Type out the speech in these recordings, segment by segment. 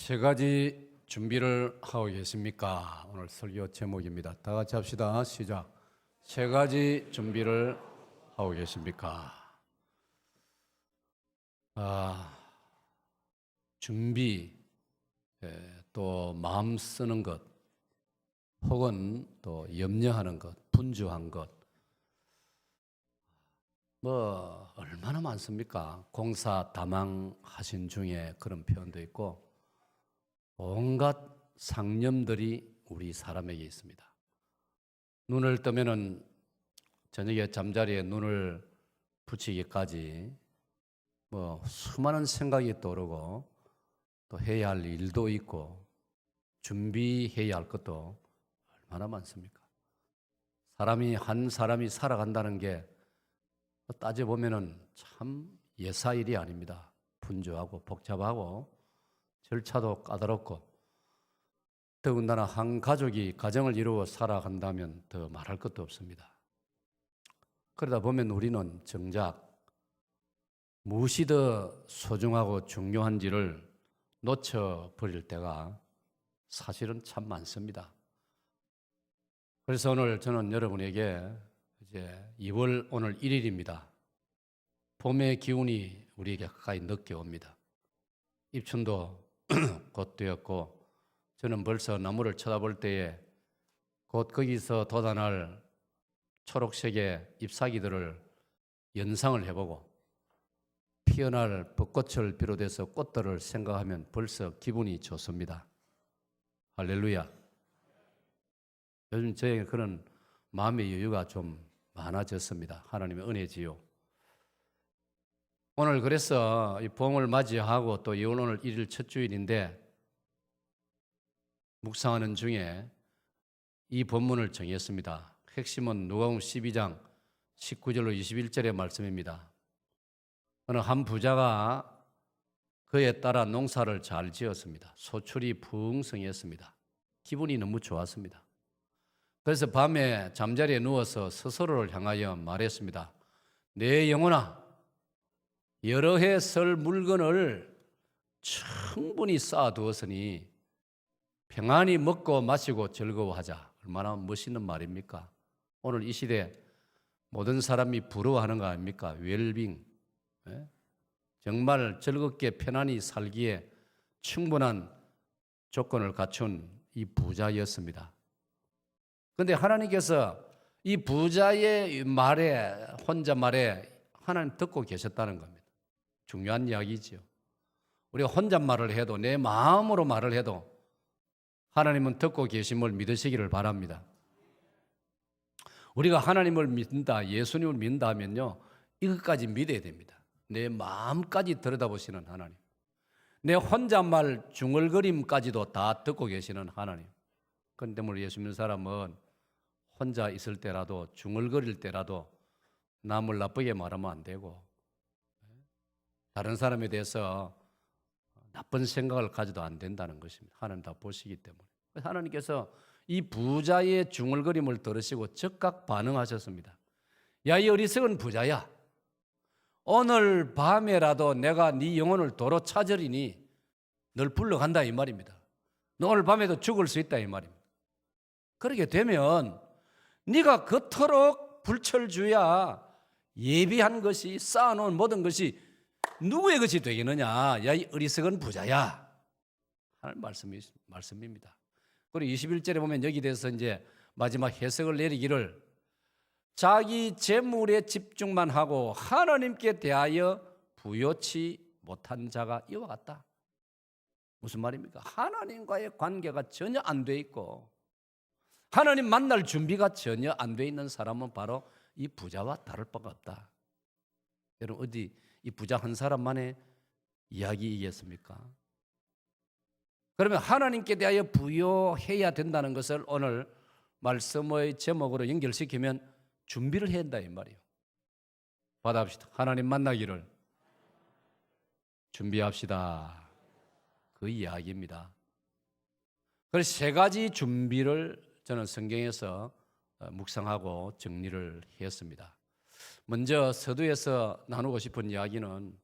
세 가지 준비를 하고 계십니까? 오늘 설교 제목입니다. 다 같이 합시다. 시작. 세 가지 준비를 하고 계십니까? 준비, 또 마음 쓰는 것, 혹은 또 염려하는 것, 분주한 것, 얼마나 많습니까? 공사다망하신 중에 그런 표현도 있고 온갖 상념들이 우리 사람에게 있습니다. 눈을 뜨면은 저녁에 잠자리에 눈을 붙이기까지 수많은 생각이 떠오르고 또 해야 할 일도 있고 준비해야 할 것도 얼마나 많습니까? 한 사람이 살아간다는 게 따져보면은 참 예사일이 아닙니다. 분주하고 복잡하고 절차도 까다롭고 더군다나 한 가족이 가정을 이루어 살아간다면 더 말할 것도 없습니다. 그러다 보면 우리는 정작 무엇이 더 소중하고 중요한지를 놓쳐버릴 때가 사실은 참 많습니다. 그래서 오늘 저는 여러분에게 이제 2월 오늘 1일입니다. 봄의 기운이 우리에게 가까이 늦게 옵니다. 입춘도 곧 되었고 저는 벌써 나무를 쳐다볼 때에 곧 거기서 돋아날 초록색의 잎사귀들을 연상을 해보고 피어날 벚꽃을 비롯해서 꽃들을 생각하면 벌써 기분이 좋습니다. 할렐루야. 요즘 저에게 그런 마음의 여유가 좀 많아졌습니다. 하나님의 은혜지요. 오늘 그래서 이 봄을 맞이하고 또 오늘 1일 첫 주일인데 묵상하는 중에 이 본문을 정했습니다. 핵심은 누가복음 12장 19절로 21절의 말씀입니다. 어느 한 부자가 그에 따라 농사를 잘 지었습니다. 소출이 풍성했습니다. 기분이 너무 좋았습니다. 그래서 밤에 잠자리에 누워서 스스로를 향하여 말했습니다. 내 영혼아, 여러 해 쓸 물건을 충분히 쌓아두었으니 평안히 먹고 마시고 즐거워하자. 얼마나 멋있는 말입니까? 오늘 이 시대 모든 사람이 부러워하는 거 아닙니까? 웰빙. 정말 즐겁게 편안히 살기에 충분한 조건을 갖춘 이 부자였습니다. 그런데 하나님께서 이 부자의 말에, 혼자 말에 하나님 듣고 계셨다는 겁니다. 중요한 이야기죠. 우리가 혼잣말을 해도 내 마음으로 말을 해도 하나님은 듣고 계심을 믿으시기를 바랍니다. 우리가 하나님을 믿는다, 예수님을 믿는다 하면요, 이것까지 믿어야 됩니다. 내 마음까지 들여다보시는 하나님, 내 혼잣말 중얼거림까지도 다 듣고 계시는 하나님. 그런데 우리 예수 믿는 사람은 혼자 있을 때라도 중얼거릴 때라도 남을 나쁘게 말하면 안 되고 다른 사람에 대해서 나쁜 생각을 가져도 안 된다는 것입니다. 하나님 다 보시기 때문에. 하나님께서 이 부자의 중얼거림을 들으시고 즉각 반응하셨습니다. 야, 이 어리석은 부자야, 오늘 밤에라도 내가 네 영혼을 도로 찾으리니 널 불러간다 이 말입니다. 너 오늘 밤에도 죽을 수 있다 이 말입니다. 그렇게 되면 네가 그토록 불철주야 예비한 것이 쌓아놓은 모든 것이 누구의 것이 되겠느냐? 야, 이 어리석은 부자야 하는 말씀입니다. 그리고 21절에 보면 여기 대해서 이제 마지막 해석을 내리기를 자기 재물에 집중만 하고 하나님께 대하여 부요치 못한 자가 이와 같다. 무슨 말입니까? 하나님과의 관계가 전혀 안 돼 있고 하나님 만날 준비가 전혀 안 돼 있는 사람은 바로 이 부자와 다를 바가 없다. 여러분, 어디 이 부자 한 사람만의 이야기이겠습니까? 그러면 하나님께 대하여 부요해야 된다는 것을 오늘 말씀의 제목으로 연결시키면 준비를 해야 한다 이 말이에요. 받아봅시다. 하나님 만나기를 준비합시다. 그 이야기입니다. 그래서 세 가지 준비를 저는 성경에서 묵상하고 정리를 했습니다. 먼저 서두에서 나누고 싶은 이야기는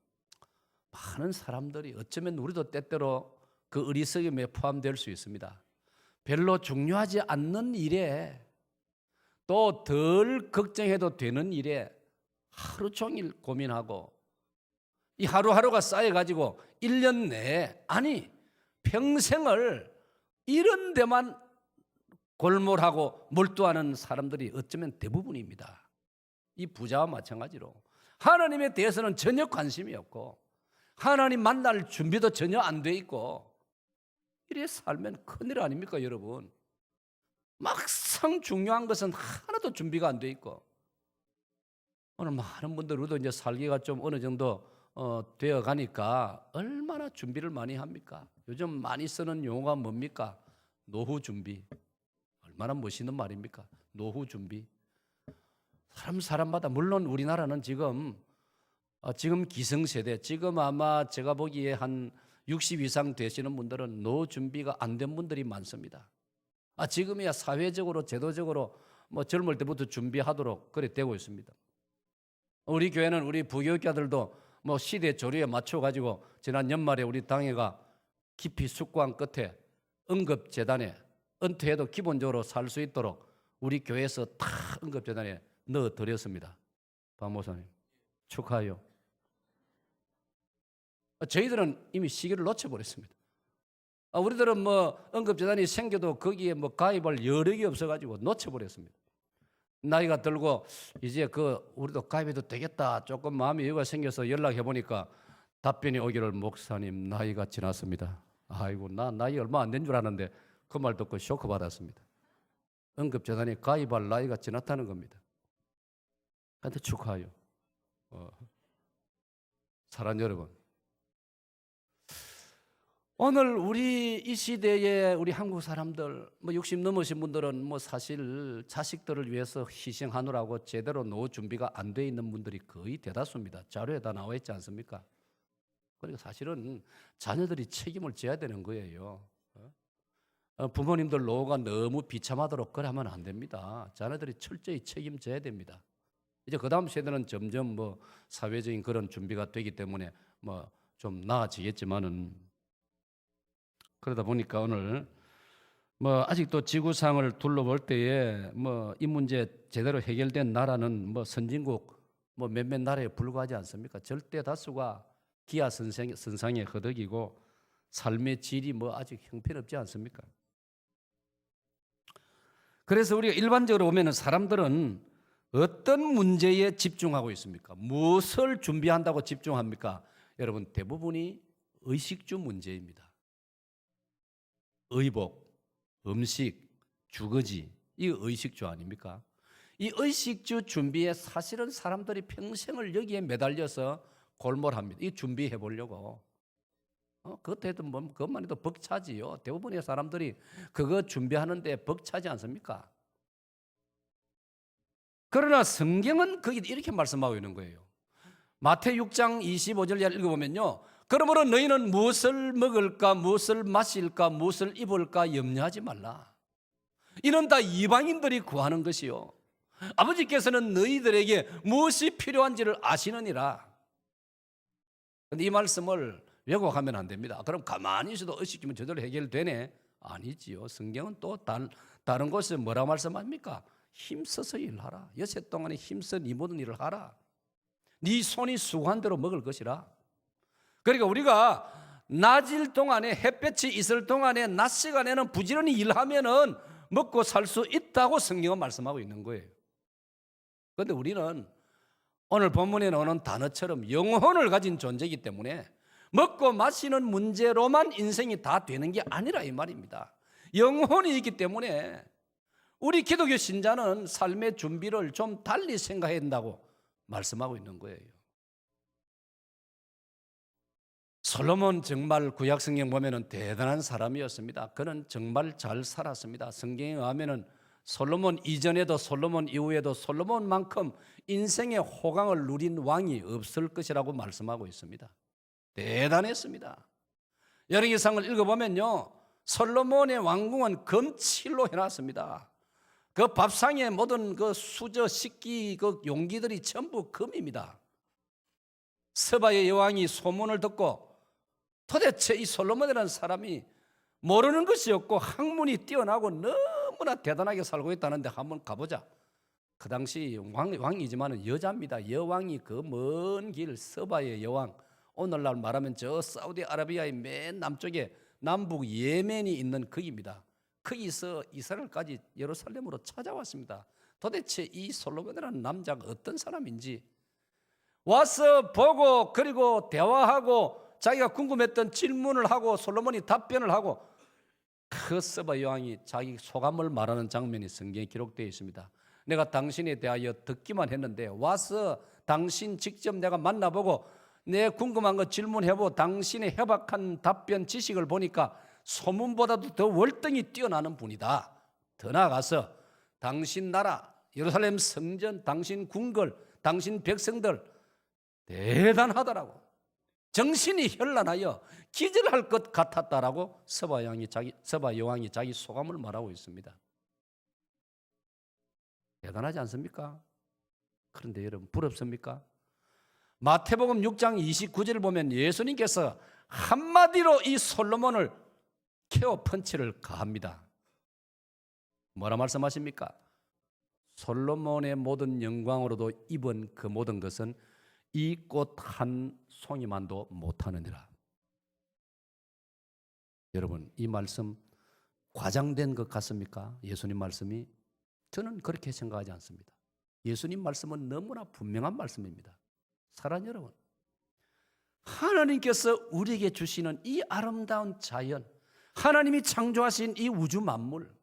많은 사람들이 어쩌면 우리도 때때로 그 어리석음에 포함될 수 있습니다. 별로 중요하지 않는 일에 또 덜 걱정해도 되는 일에 하루 종일 고민하고 이 하루하루가 쌓여가지고 1년 내에 아니 평생을 이런 데만 골몰하고 몰두하는 사람들이 어쩌면 대부분입니다. 이 부자와 마찬가지로 하나님에 대해서는 전혀 관심이 없고 하나님 만날 준비도 전혀 안 돼 있고 이래 살면 큰일 아닙니까 여러분? 막상 중요한 것은 하나도 준비가 안 돼 있고 오늘 많은 분들도 이제 살기가 좀 어느 정도 되어 가니까 얼마나 준비를 많이 합니까? 요즘 많이 쓰는 용어가 뭡니까? 노후 준비. 얼마나 멋있는 말입니까? 노후 준비. 사람마다 물론 우리나라는 지금 기성세대 지금 아마 제가 보기에 한 60 이상 되시는 분들은 노후 준비가 안 된 분들이 많습니다. 지금이야 사회적으로 제도적으로 뭐 젊을 때부터 준비하도록 그래 되고 있습니다. 우리 교회는 우리 부교육자들도 뭐 시대 조류에 맞춰 가지고 지난 연말에 우리 당회가 깊이 숙고한 끝에 응급재단에 은퇴해도 기본적으로 살 수 있도록 우리 교회에서 다 응급재단에 넣어드렸습니다. 박 목사님 축하해요. 저희들은 이미 시기를 놓쳐버렸습니다. 우리들은 뭐 응급재단이 생겨도 거기에 뭐 가입할 여력이 없어가지고 놓쳐버렸습니다. 나이가 들고 이제 우리도 가입해도 되겠다 조금 마음의 여유가 생겨서 연락해 보니까 답변이 오기를 목사님 나이가 지났습니다. 아이고 나 나이 얼마 안 된 줄 아는데 그 말 듣고 쇼크 받았습니다. 응급재단에 가입할 나이가 지났다는 겁니다. 그런데 축하해요. 사랑하는 여러분, 오늘 우리 이 시대에 우리 한국 사람들 뭐 60 넘으신 분들은 뭐 사실 자식들을 위해서 희생하느라고 제대로 노후 준비가 안 돼 있는 분들이 거의 대다수입니다. 자료에 다 나와 있지 않습니까? 그러니까 사실은 자녀들이 책임을 져야 되는 거예요. 부모님들 노후가 너무 비참하도록 그러면 안 됩니다. 자녀들이 철저히 책임져야 됩니다. 이제 그 다음 세대는 점점 뭐 사회적인 그런 준비가 되기 때문에 뭐 좀 나아지겠지만은 그러다 보니까 오늘 뭐 아직도 지구상을 둘러볼 때에 뭐 이 문제 제대로 해결된 나라는 뭐 선진국 뭐 몇몇 나라에 불과하지 않습니까? 절대 다수가 기아선상에 허덕이고 삶의 질이 뭐 아직 형편없지 않습니까? 그래서 우리가 일반적으로 보면은 사람들은 어떤 문제에 집중하고 있습니까? 무엇을 준비한다고 집중합니까? 여러분 대부분이 의식주 문제입니다. 의복, 음식, 주거지 이 의식주 아닙니까? 이 의식주 준비에 사실은 사람들이 평생을 여기에 매달려서 골몰합니다. 이 준비해 보려고. 그것도 뭐 그것만 해도 벅차지요. 대부분의 사람들이 그거 준비하는데 벅차지 않습니까? 그러나 성경은 거기 이렇게 말씀하고 있는 거예요. 마태 6장 25절 읽어보면요. 그러므로 너희는 무엇을 먹을까, 무엇을 마실까, 무엇을 입을까 염려하지 말라. 이는 다 이방인들이 구하는 것이요. 아버지께서는 너희들에게 무엇이 필요한지를 아시느니라. 그런데 이 말씀을 왜곡하면 안 됩니다. 그럼 가만히 있어도 의식주면 저절로 해결되네? 아니지요. 성경은 또 다른 곳에 뭐라 말씀합니까? 힘써서 일하라. 여세 동안에 힘써 네 모든 일을 하라. 네 손이 수고한 대로 먹을 것이라. 그러니까 우리가 낮일 동안에 햇볕이 있을 동안에 낮 시간에는 부지런히 일하면은 먹고 살 수 있다고 성경은 말씀하고 있는 거예요. 그런데 우리는 오늘 본문에 나오는 단어처럼 영혼을 가진 존재이기 때문에 먹고 마시는 문제로만 인생이 다 되는 게 아니라 이 말입니다. 영혼이 있기 때문에 우리 기독교 신자는 삶의 준비를 좀 달리 생각해야 된다고 말씀하고 있는 거예요. 솔로몬 정말 구약성경 보면은 대단한 사람이었습니다. 그는 정말 잘 살았습니다. 성경에 의하면은 솔로몬 이전에도 솔로몬 이후에도 솔로몬만큼 인생의 호강을 누린 왕이 없을 것이라고 말씀하고 있습니다. 대단했습니다. 열왕기상을 읽어보면요, 솔로몬의 왕궁은 금칠로 해놨습니다. 그 밥상의 모든 그 수저, 식기, 그 용기들이 전부 금입니다. 서바의 여왕이 소문을 듣고 도대체 이 솔로몬이라는 사람이 모르는 것이 없고 학문이 뛰어나고 너무나 대단하게 살고 있다는데 한번 가보자. 그 당시 왕이지만 여자입니다. 여왕이 그 먼 길 서바의 여왕, 오늘날 말하면 저 사우디아라비아의 맨 남쪽에 남북 예멘이 있는 거기입니다. 거기서 이스라엘까지 예루살렘으로 찾아왔습니다. 도대체 이 솔로몬이라는 남자가 어떤 사람인지 와서 보고 그리고 대화하고 자기가 궁금했던 질문을 하고 솔로몬이 답변을 하고 그 서바 여왕이 자기 소감을 말하는 장면이 성경에 기록되어 있습니다. 내가 당신에 대하여 듣기만 했는데 와서 당신 직접 내가 만나보고 내 궁금한 거 질문해보고 당신의 해박한 답변 지식을 보니까 소문보다도 더 월등히 뛰어나는 분이다. 더 나아가서 당신 나라 예루살렘 성전, 당신 궁궐, 당신 백성들 대단하더라고. 정신이 현란하여 기절할 것 같았다라고 서바 여왕이 자기 소감을 말하고 있습니다. 대단하지 않습니까? 그런데 여러분 부럽습니까? 마태복음 6장 29절을 보면 예수님께서 한마디로 이 솔로몬을 케어 펀치를 가합니다. 뭐라 말씀하십니까? 솔로몬의 모든 영광으로도 입은 그 모든 것은 이 꽃 한 송이만도 못하느니라. 여러분 이 말씀 과장된 것 같습니까? 예수님 말씀이? 저는 그렇게 생각하지 않습니다. 예수님 말씀은 너무나 분명한 말씀입니다. 사랑하는 여러분, 하나님께서 우리에게 주시는 이 아름다운 자연, 하나님이 창조하신 이 우주 만물,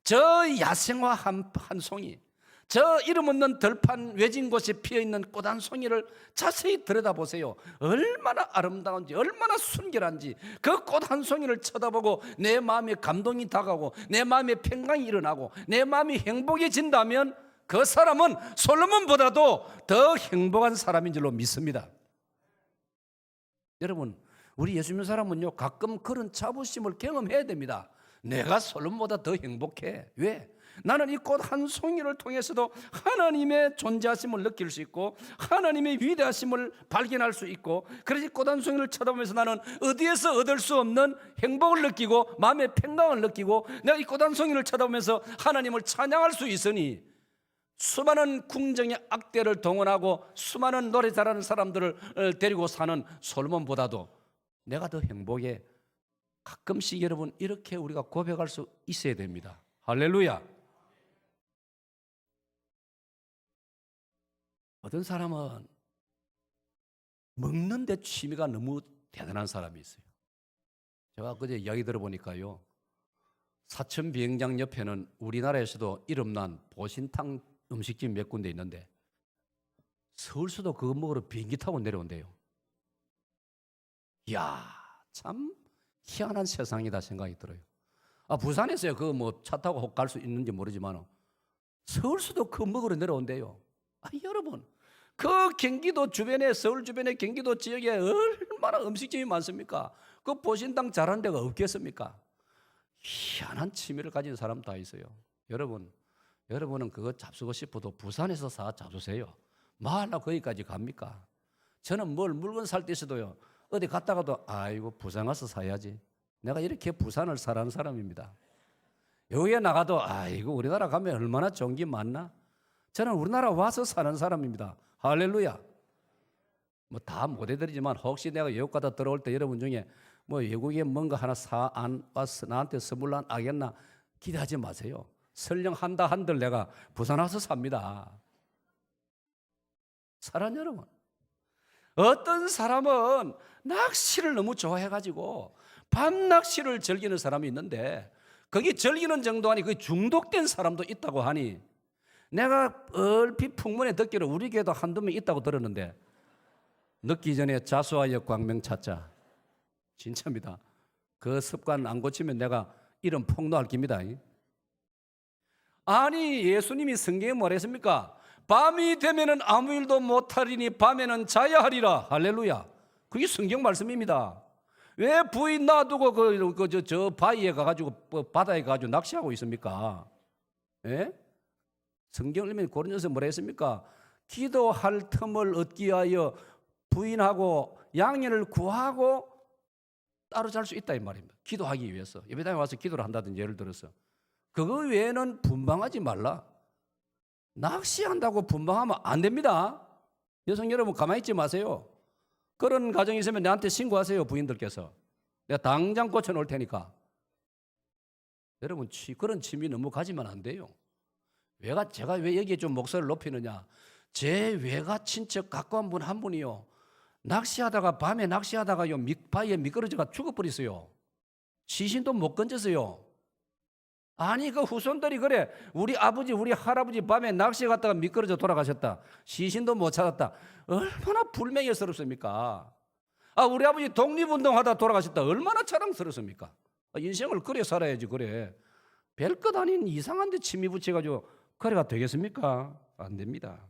저 야생화 한 송이, 저 이름 없는 들판 외진 곳에 피어있는 꽃 한 송이를 자세히 들여다보세요. 얼마나 아름다운지, 얼마나 순결한지. 그 꽃 한 송이를 쳐다보고 내 마음에 감동이 다가오고 내 마음에 평강이 일어나고 내 마음이 행복해진다면 그 사람은 솔로몬보다도 더 행복한 사람인 줄로 믿습니다. 여러분, 우리 예수 믿는 사람은요 가끔 그런 자부심을 경험해야 됩니다. 내가 솔로몬보다 더 행복해. 왜? 나는 이 꽃 한 송이를 통해서도 하나님의 존재하심을 느낄 수 있고 하나님의 위대하심을 발견할 수 있고, 그래서 꽃 한 송이를 쳐다보면서 나는 어디에서 얻을 수 없는 행복을 느끼고 마음의 평강을 느끼고 내가 이 꽃 한 송이를 쳐다보면서 하나님을 찬양할 수 있으니 수많은 궁정의 악대를 동원하고 수많은 노래 잘하는 사람들을 데리고 사는 솔로몬보다도 내가 더 행복해. 가끔씩 여러분 이렇게 우리가 고백할 수 있어야 됩니다. 할렐루야. 어떤 사람은 먹는 데 취미가 너무 대단한 사람이 있어요. 제가 그제 이야기 들어보니까요, 사천 비행장 옆에는 우리나라에서도 이름난 보신탕 음식집 몇 군데 있는데 서울서도 그거 먹으러 비행기 타고 내려온대요. 이야, 참 희한한 세상이다 생각이 들어요. 부산에서요 그 뭐 차 타고 혹 갈 수 있는지 모르지만 서울서도 그거 먹으러 내려온대요. 여러분, 그 경기도 주변에, 서울 주변에 경기도 지역에 얼마나 음식점이 많습니까? 그 보신탕 잘하는 데가 없겠습니까? 희한한 취미를 가진 사람 다 있어요. 여러분은 그거 잡수고 싶어도 부산에서 사 잡수세요. 말라 거기까지 갑니까? 저는 물건 살 때 있어도요, 어디 갔다가도 아이고 부산 가서 사야지. 내가 이렇게 부산을 사랑하는 사람입니다. 여기에 나가도 아이고 우리나라 가면 얼마나 좋은 게 많나? 저는 우리나라 와서 사는 사람입니다. 할렐루야. 뭐 다 못 해드리지만 혹시 내가 외국 가다 들어올 때 여러분 중에 뭐 외국에 뭔가 하나 안 와서 나한테 선물로 안 하겠나 기대하지 마세요. 설령 한들 내가 부산 와서 삽니다. 사랑하는 여러분, 어떤 사람은 낚시를 너무 좋아해가지고 밤 낚시를 즐기는 사람이 있는데 거기 즐기는 정도 아니 그 중독된 사람도 있다고 하니, 내가 얼핏 풍문에 듣기로 우리 교회도 한두 명 있다고 들었는데 늦기 전에 자수하여 광명 찾자. 진짜입니다. 그 습관 안 고치면 내가 이름 폭로할 깁니다. 아니 예수님이 성경에 뭐라 했습니까? 밤이 되면은 아무 일도 못하리니 밤에는 자야 하리라. 할렐루야. 그게 성경 말씀입니다. 왜 부인 놔두고 저 바위에 가가지고 바다에 가가지고 낚시하고 있습니까? 예? 성경을 읽으면 고린도서 뭐라 했습니까? 기도할 틈을 얻기 위하여 부인하고 양녀를 구하고 따로 잘 수 있다 이 말입니다. 기도하기 위해서 예배당에 와서 기도를 한다든지 예를 들어서 그거 외에는 분방하지 말라. 낚시한다고 분방하면 안 됩니다. 여성 여러분 가만히 있지 마세요. 그런 가정이 있으면 내한테 신고하세요. 부인들께서 내가 당장 고쳐놓을 테니까. 여러분 그런 취미 너무 가지면 안 돼요. 제가 왜 여기에 좀 목소리를 높이느냐, 제 외가 친척 가까운 분 한 분이요 낚시하다가 밤에 낚시하다가요 바위에 미끄러져가 죽어버렸어요. 시신도 못 건졌어요. 아니 그 후손들이 그래, 우리 아버지 우리 할아버지 밤에 낚시 갔다가 미끄러져 돌아가셨다, 시신도 못 찾았다. 얼마나 불명예스럽습니까? 우리 아버지 독립운동하다 돌아가셨다. 얼마나 자랑스럽습니까? 인생을 그래 살아야지. 그래 별것 아닌 이상한 데 취미 붙여가지고 그래가 되겠습니까? 안 됩니다.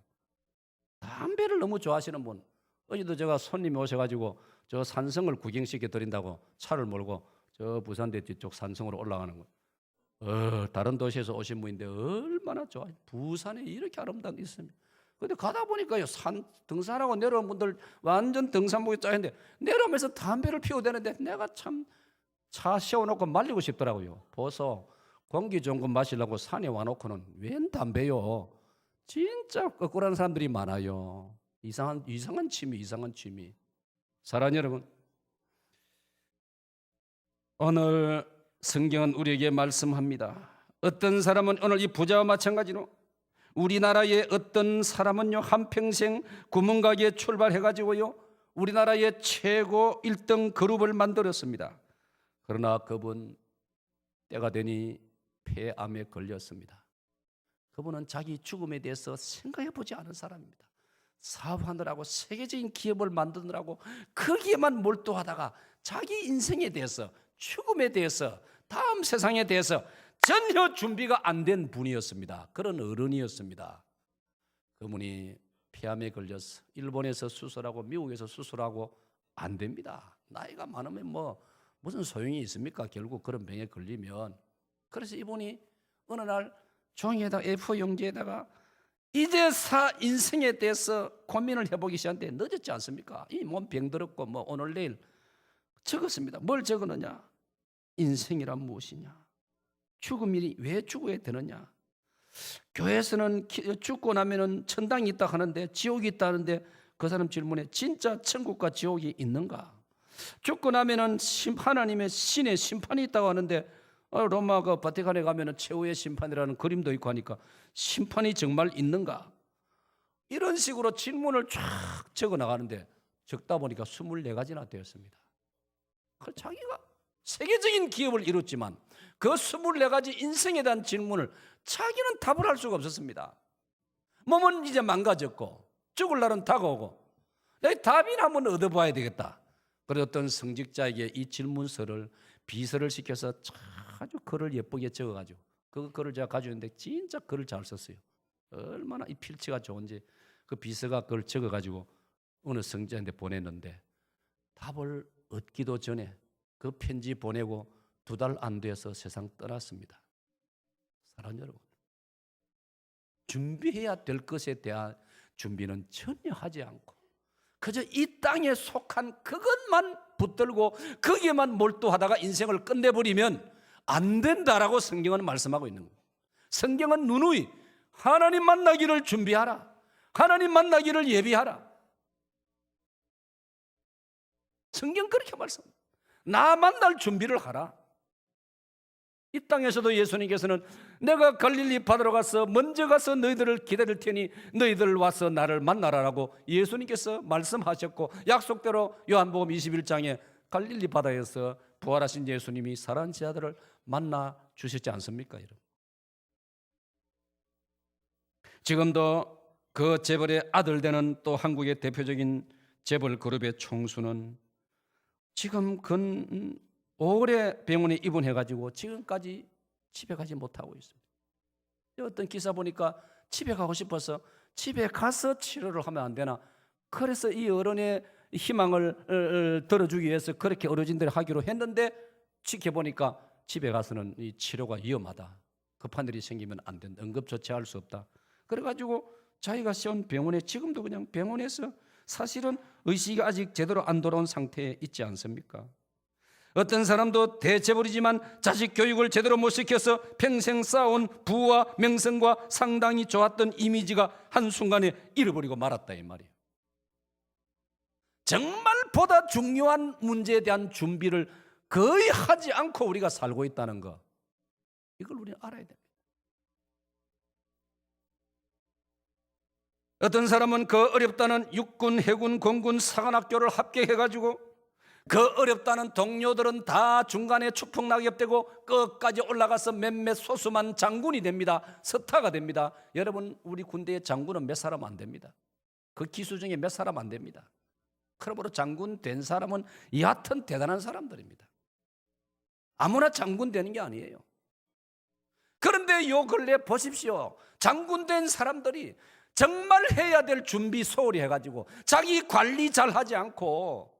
담배를 너무 좋아하시는 분, 어제도 제가 손님이 오셔가지고 저 산성을 구경시켜 드린다고 차를 몰고 저 부산대 뒤쪽 산성으로 올라가는 거. 다른 도시에서 오신 분인데 얼마나 좋아. 부산에 이렇게 아름다운 데 있습니다. 근데 가다 보니까요 등산하고 내려온 분들 완전 등산복에 짜였는데 내려오면서 담배를 피우대는데 내가 참 차 세워놓고 말리고 싶더라고요. 보소, 공기 좋은 거 마시려고 산에 와놓고는 웬 담배요. 진짜 거꾸라는 사람들이 많아요. 이상한 취미. 사랑하는 여러분, 오늘 성경은 우리에게 말씀합니다. 어떤 사람은 오늘 이 부자와 마찬가지로 우리나라의 어떤 사람은요 한평생 구멍가게에 출발해가지고요 우리나라의 최고 1등 그룹을 만들었습니다. 그러나 그분 때가 되니 폐암에 걸렸습니다. 그분은 자기 죽음에 대해서 생각해 보지 않은 사람입니다. 사업하느라고 세계적인 기업을 만드느라고 거기에만 몰두하다가 자기 인생에 대해서, 죽음에 대해서, 다음 세상에 대해서 전혀 준비가 안 된 분이었습니다. 그런 어른이었습니다. 그분이 폐암에 걸려서 일본에서 수술하고 미국에서 수술하고 안 됩니다. 나이가 많으면 무슨 소용이 있습니까? 결국 그런 병에 걸리면. 그래서 이분이 어느 날 종이에다가 A4 용지에다가 이제사 인생에 대해서 고민을 해보기 시작하는데 늦었지 않습니까? 이 몸 병들었고 오늘 내일 적었습니다. 뭘 적었느냐? 인생이란 무엇이냐? 죽음이 왜 죽어야 되느냐? 교회에서는 죽고 나면은 천당이 있다 하는데 지옥이 있다 하는데 그 사람 질문에 진짜 천국과 지옥이 있는가? 죽고 나면은 하나님의 신의 심판이 있다고 하는데 로마 그 바티칸에 가면은 최후의 심판이라는 그림도 있고 하니까 심판이 정말 있는가? 이런 식으로 질문을 쫙 적어 나가는데 적다 보니까 24가지나 되었습니다. 자기가 세계적인 기업을 이뤘지만 그 24가지 인생에 대한 질문을 자기는 답을 할 수가 없었습니다. 몸은 이제 망가졌고 죽을 날은 다가오고 내 답이나 한번 얻어봐야 되겠다. 그래서 어떤 성직자에게 이 질문서를 비서를 시켜서 아주 글을 예쁘게 적어가지고 그 글을 제가 가지고 있는데 진짜 글을 잘 썼어요. 얼마나 이 필치가 좋은지 그 비서가 그걸 적어가지고 어느 성직자한테 보냈는데 답을 얻기도 전에 그 편지 보내고 2달 안 돼서 세상 떠났습니다. 사랑하는 여러분, 준비해야 될 것에 대한 준비는 전혀 하지 않고 그저 이 땅에 속한 그것만 붙들고 거기에만 몰두하다가 인생을 끝내버리면 안 된다라고 성경은 말씀하고 있는 거예요. 성경은 누누이 하나님 만나기를 준비하라, 하나님 만나기를 예비하라. 성경 그렇게 말씀합니다. 나 만날 준비를 하라. 이 땅에서도 예수님께서는 내가 갈릴리 바다로 가서 먼저 가서 너희들을 기다릴 테니 너희들 와서 나를 만나라라고 예수님께서 말씀하셨고 약속대로 요한복음 21장에 갈릴리 바다에서 부활하신 예수님이 사랑하는 자들을 만나 주셨지 않습니까? 여러분, 지금도 그 재벌의 아들 되는 또 한국의 대표적인 재벌 그룹의 총수는 지금 오래 병원에 입원해가지고 지금까지 집에 가지 못하고 있습니다. 어떤 기사 보니까 집에 가고 싶어서 집에 가서 치료를 하면 안 되나? 그래서 이 어른의 희망을 들어주기 위해서 그렇게 어르신들이 하기로 했는데 지켜보니까 집에 가서는 이 치료가 위험하다, 급한 일이 생기면 안 된다, 응급조치할 수 없다. 그래가지고 자기가 세운 병원에 지금도 그냥 병원에서 사실은 의식이 아직 제대로 안 돌아온 상태에 있지 않습니까? 어떤 사람도 대체벌이지만 자식 교육을 제대로 못 시켜서 평생 쌓아온 부와 명성과 상당히 좋았던 이미지가 한순간에 잃어버리고 말았다 이 말이에요. 정말 보다 중요한 문제에 대한 준비를 거의 하지 않고 우리가 살고 있다는 거, 이걸 우리는 알아야 됩니다. 어떤 사람은 그 어렵다는 육군, 해군, 공군, 사관학교를 합격해가지고 그 어렵다는 동료들은 다 중간에 추풍낙엽되고 끝까지 올라가서 몇몇 소수만 장군이 됩니다. 스타가 됩니다. 여러분, 우리 군대의 장군은 몇 사람 안 됩니다. 그 기수 중에 몇 사람 안 됩니다. 그러므로 장군 된 사람은 여하튼 대단한 사람들입니다. 아무나 장군 되는 게 아니에요. 그런데 요 근래 보십시오. 장군 된 사람들이 정말 해야 될 준비 소홀히 해가지고 자기 관리 잘 하지 않고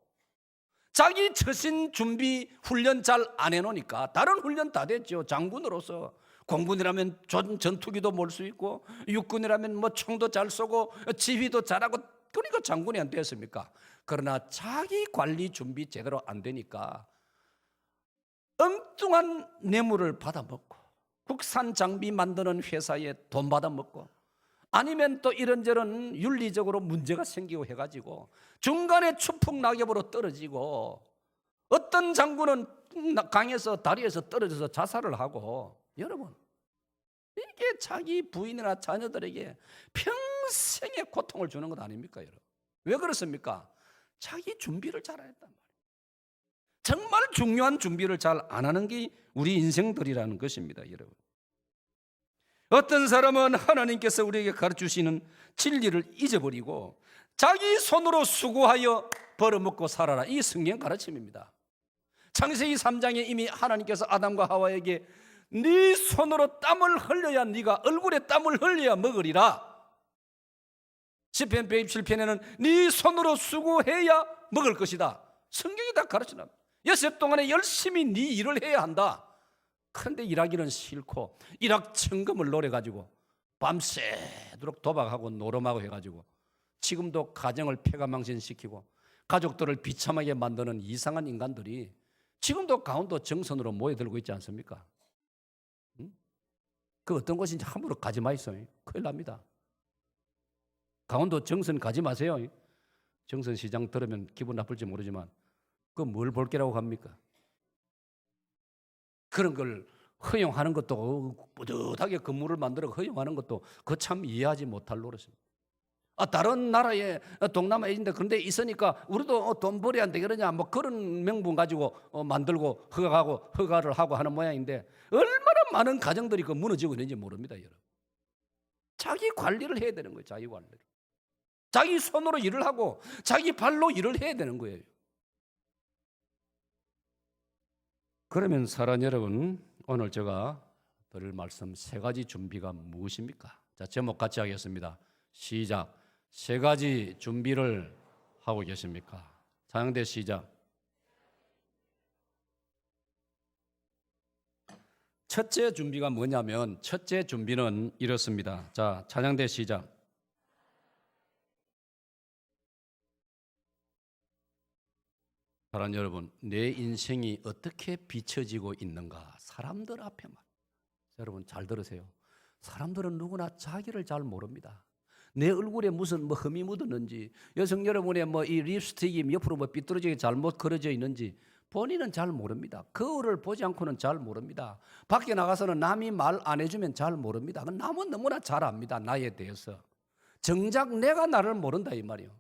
자기 처신 준비 훈련 잘 안 해놓으니까 다른 훈련 다 됐죠. 장군으로서 공군이라면 전투기도 몰 수 있고 육군이라면 뭐 총도 잘 쏘고 지휘도 잘하고, 그러니까 장군이 안 됐습니까? 그러나 자기 관리 준비 제대로 안 되니까 엉뚱한 뇌물을 받아먹고 국산 장비 만드는 회사에 돈 받아먹고 아니면 또 이런저런 윤리적으로 문제가 생기고 해가지고 중간에 추풍낙엽으로 떨어지고, 어떤 장군은 강에서 다리에서 떨어져서 자살을 하고, 여러분 이게 자기 부인이나 자녀들에게 평생의 고통을 주는 것 아닙니까? 여러분 왜 그렇습니까? 자기 준비를 잘 안 했단 말이에요. 정말 중요한 준비를 잘 안 하는 게 우리 인생들이라는 것입니다. 여러분, 어떤 사람은 하나님께서 우리에게 가르치시는 진리를 잊어버리고 자기 손으로 수고하여 벌어먹고 살아라, 이 성경 가르침입니다. 창세기 3장에 이미 하나님께서 아담과 하와에게 네 손으로 땀을 흘려야, 네가 얼굴에 땀을 흘려야 먹으리라. 시편 127편에는 네 손으로 수고해야 먹을 것이다. 성경이 다 가르쳐놔. 여섯 동안에 열심히 네 일을 해야 한다. 그런데 일하기는 싫고 일확천금을 노려가지고 밤새도록 도박하고 노름하고 해가지고 지금도 가정을 폐가망신시키고 가족들을 비참하게 만드는 이상한 인간들이 지금도 강원도 정선으로 모여들고 있지 않습니까? 그 어떤 곳인지 함부로 가지 마이소요. 큰일 납니다. 강원도 정선 가지 마세요. 정선시장 들으면 기분 나쁠지 모르지만 그 뭘 볼 게라고 갑니까? 그런 걸 허용하는 것도, 뿌듯하게 건물을 만들어 허용하는 것도 그 참 이해하지 못할 노릇입니다. 다른 나라에 동남아에 있는데 그런데 있으니까 우리도 돈 벌어야 한다 그러냐, 뭐 그런 명분 가지고 만들고 허가를 하고 하는 모양인데 얼마나 많은 가정들이 그 무너지고 있는지 모릅니다. 여러분, 자기 관리를 해야 되는 거예요. 자기 관리를. 자기 손으로 일을 하고 자기 발로 일을 해야 되는 거예요. 그러면 사랑하는 여러분, 오늘 제가 드릴 말씀 세 가지 준비가 무엇입니까? 자, 제목 같이 하겠습니다. 시작. 세 가지 준비를 하고 계십니까? 찬양대 시작. 첫째 준비가 뭐냐면, 첫째 준비는 이렇습니다. 자, 찬양대 시작. 사랑하는 여러분, 내 인생이 어떻게 비춰지고 있는가? 사람들 앞에만. 여러분 잘 들으세요. 사람들은 누구나 자기를 잘 모릅니다. 내 얼굴에 무슨 뭐 흠이 묻었는지, 여성 여러분의 뭐 이 립스틱이 옆으로 뭐 삐뚤어지게 잘못 그려져 있는지 본인은 잘 모릅니다. 거울을 보지 않고는 잘 모릅니다. 밖에 나가서는 남이 말 안 해주면 잘 모릅니다. 남은 너무나 잘 압니다. 나에 대해서. 정작 내가 나를 모른다 이 말이에요.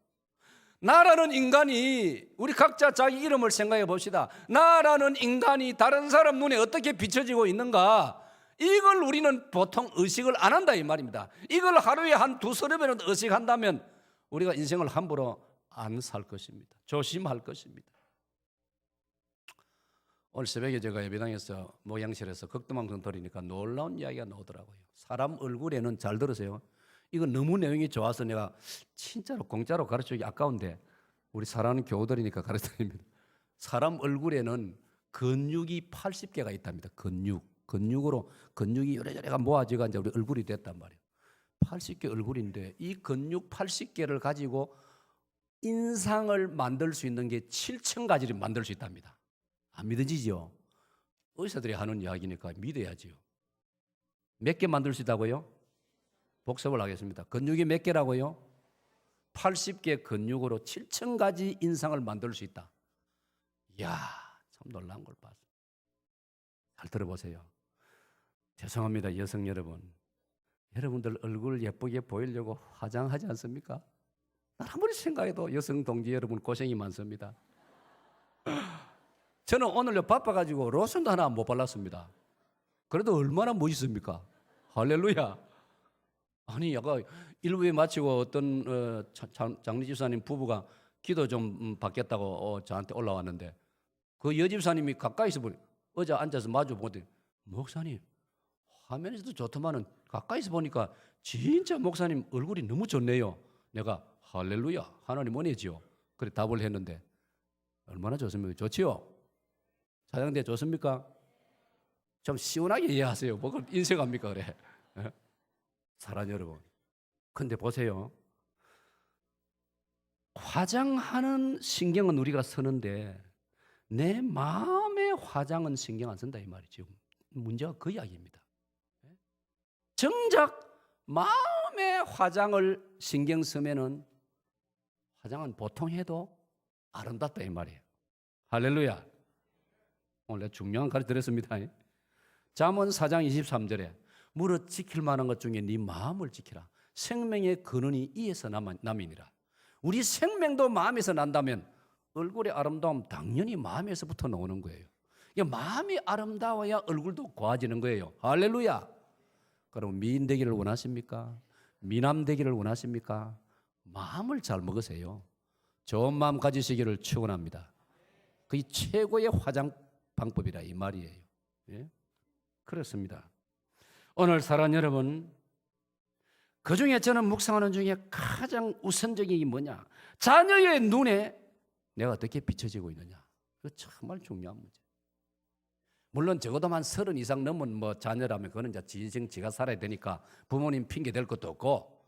나라는 인간이, 우리 각자 자기 이름을 생각해 봅시다. 나라는 인간이 다른 사람 눈에 어떻게 비춰지고 있는가, 이걸 우리는 보통 의식을 안 한다 이 말입니다. 이걸 하루에 한 두서너 번은 의식한다면 우리가 인생을 함부로 안 살 것입니다. 조심할 것입니다. 오늘 새벽에 제가 예배당에서 목양실에서 극도방송 드리니까 놀라운 이야기가 나오더라고요. 사람 얼굴에는, 잘 들으세요, 이거 너무 내용이 좋아서 내가 진짜로 공짜로 가르치기 아까운데 우리 사랑하는 교우들이니까 가르쳐드립니다. 사람 얼굴에는 근육이 80개가 있답니다. 근육이 요래요래가 모아져가 이제 우리 얼굴이 됐단 말이에요. 80개 얼굴인데 이 근육 80개를 가지고 인상을 만들 수 있는 게 7,000가지를 만들 수 있답니다. 안 믿어지죠? 의사들이 하는 이야기니까 믿어야지요. 몇 개 만들 수 있다고요? 복습을 하겠습니다. 근육이 몇 개라고요? 80개 근육으로 7,000가지 인상을 만들 수 있다. 이야, 참 놀라운 걸 봤어요. 잘 들어보세요. 죄송합니다, 여성 여러분. 여러분들 얼굴 예쁘게 보이려고 화장하지 않습니까? 난 아무리 생각해도 여성 동지 여러분 고생이 많습니다. 저는 오늘 바빠가지고 로션도 하나 못 발랐습니다. 그래도 얼마나 멋있습니까? 할렐루야. 아니, 아까 일부에 마치고 어떤 장리 집사님 부부가 기도 좀 받겠다고 저한테 올라왔는데 그 여집사님이 가까이서 보니 어제 앉아서 마주 보더니 목사님 화면에서도 좋더만은 가까이서 보니까 진짜 목사님 얼굴이 너무 좋네요. 내가 할렐루야 하나님 은혜지요. 그래 답을 했는데 얼마나 좋습니까? 좋지요? 사장님 좋습니까? 좀 시원하게 이해하세요. 뭐 그걸 인색합니까 그래. 사랑하는 여러분. 근데 보세요. 화장하는 신경은 우리가 쓰는데 내 마음의 화장은 신경 안 쓴다 이 말이죠. 문제가 그 이야기입니다. 정작 마음의 화장을 신경 쓰면은 화장은 보통 해도 아름답다 이 말이에요. 할렐루야. 오늘 중요한 가르쳐 드렸습니다. 잠언 4장 23절에 무릇 지킬 만한 것 중에 네 마음을 지키라. 생명의 근원이 이에서 남이니라. 우리 생명도 마음에서 난다면 얼굴의 아름다움 당연히 마음에서부터 나오는 거예요. 마음이 아름다워야 얼굴도 고와지는 거예요. 할렐루야. 그럼 미인 되기를 원하십니까? 미남 되기를 원하십니까? 마음을 잘 먹으세요. 좋은 마음 가지시기를 축원합니다. 그게 최고의 화장 방법이라 이 말이에요. 예? 그렇습니다. 오늘 사랑하는 여러분, 그중에 저는 묵상하는 중에 가장 우선적인 게 뭐냐? 자녀의 눈에 내가 어떻게 비춰지고 있느냐? 그거 정말 중요한 문제. 물론 적어도 한 30 이상 넘은 자녀라면 그거는 이제 지 인생 지가 살아야 되니까 부모님 핑계 댈 것도 없고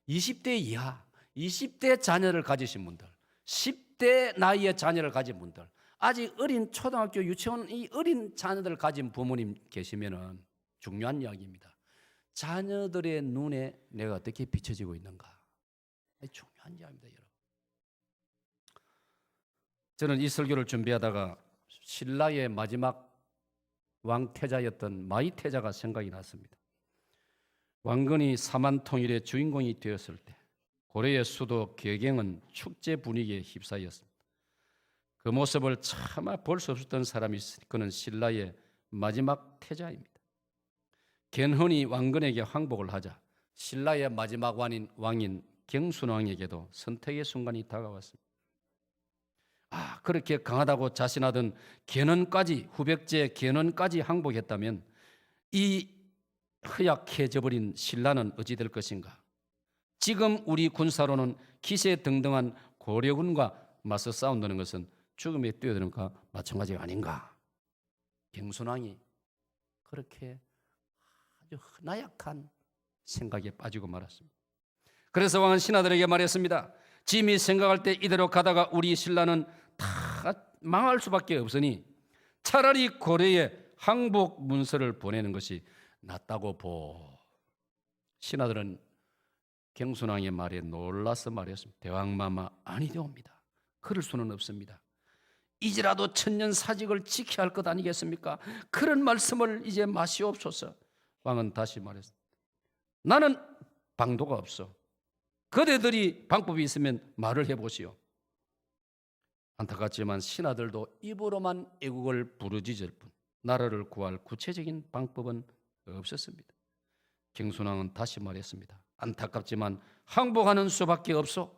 20대 이하, 20대 자녀를 가지신 분들, 10대 나이의 자녀를 가진 분들, 아직 어린 초등학교, 유치원 이 어린 자녀들을 가진 부모님 계시면은 중요한 이야기입니다. 자녀들의 눈에 내가 어떻게 비춰지고 있는가? 중요한 이야기입니다, 여러분. 저는 이 설교를 준비하다가 신라의 마지막 왕태자였던 마이태자가 생각이 났습니다. 왕건이 사만통일의 주인공이 되었을 때 고려의 수도 개경은 축제 분위기에 휩싸였습니다. 그 모습을 차마 볼 수 없었던 사람이 있으니 그는 신라의 마지막 태자입니다. gen헌이 왕건에게 항복을 하자 신라의 마지막 왕인 경순왕에게도 선택의 순간이 다가왔습니다. 그렇게 강하다고 자신하던 gen헌까지 후백제 gen헌까지 항복했다면 이 허약해져버린 신라는 어찌 될 것인가? 지금 우리 군사로는 기세등등한 고려군과 맞서 싸운다는 것은 죽음에 뛰어드는 것과 마찬가지가 아닌가? 경순왕이 그렇게 아주 나약한 생각에 빠지고 말았습니다. 그래서 왕은 신하들에게 말했습니다. 짐이 생각할 때 이대로 가다가 우리 신라는 다 망할 수밖에 없으니 차라리 고려에 항복 문서를 보내는 것이 낫다고 보. 신하들은 경순왕의 말에 놀라서 말했습니다. 대왕마마 아니되옵니다. 그럴 수는 없습니다. 이제라도 천년사직을 지켜야 할 것 아니겠습니까? 그런 말씀을 이제 마시옵소서. 왕은 다시 말했습니다. 나는 방도가 없어. 그대들이 방법이 있으면 말을 해보시오. 안타깝지만 신하들도 입으로만 애국을 부르짖을 뿐 나라를 구할 구체적인 방법은 없었습니다. 경순왕은 다시 말했습니다. 안타깝지만 항복하는 수밖에 없소.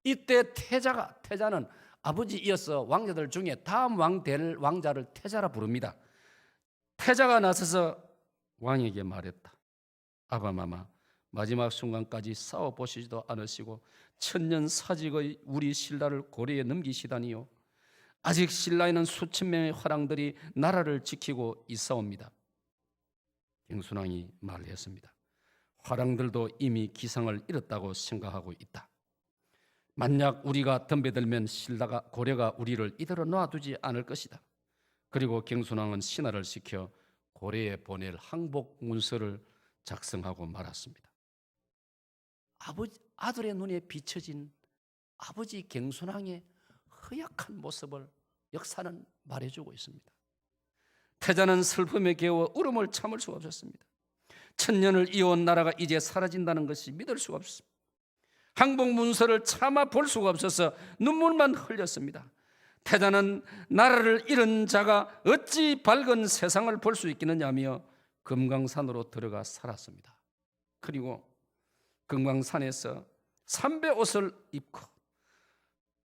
이때 태자는 아버지이어서 왕자들 중에 다음 왕 될 왕자를 태자라 부릅니다. 태자가 나서서 왕에게 말했다. 아바마마 마지막 순간까지 싸워보시지도 않으시고 천년사직의 우리 신라를 고려에 넘기시다니요. 아직 신라에는 수천 명의 화랑들이 나라를 지키고 있사옵니다. 경순왕이 말을 했습니다. 화랑들도 이미 기상을 잃었다고 생각하고 있다. 만약 우리가 덤벼들면 고려가 우리를 이대로 놔두지 않을 것이다. 그리고 경순왕은 신하를 시켜 고려에 보낼 항복 문서를 작성하고 말았습니다. 아들의 눈에 비춰진 아버지 경순왕의 허약한 모습을 역사는 말해주고 있습니다. 태자는 슬픔에 겨워 울음을 참을 수가 없었습니다. 천년을 이어온 나라가 이제 사라진다는 것이 믿을 수가 없습니다. 항복 문서를 차마 볼 수가 없어서 눈물만 흘렸습니다. 태자는 나라를 잃은 자가 어찌 밝은 세상을 볼 수 있겠느냐며 금강산으로 들어가 살았습니다. 그리고 금강산에서 삼배 옷을 입고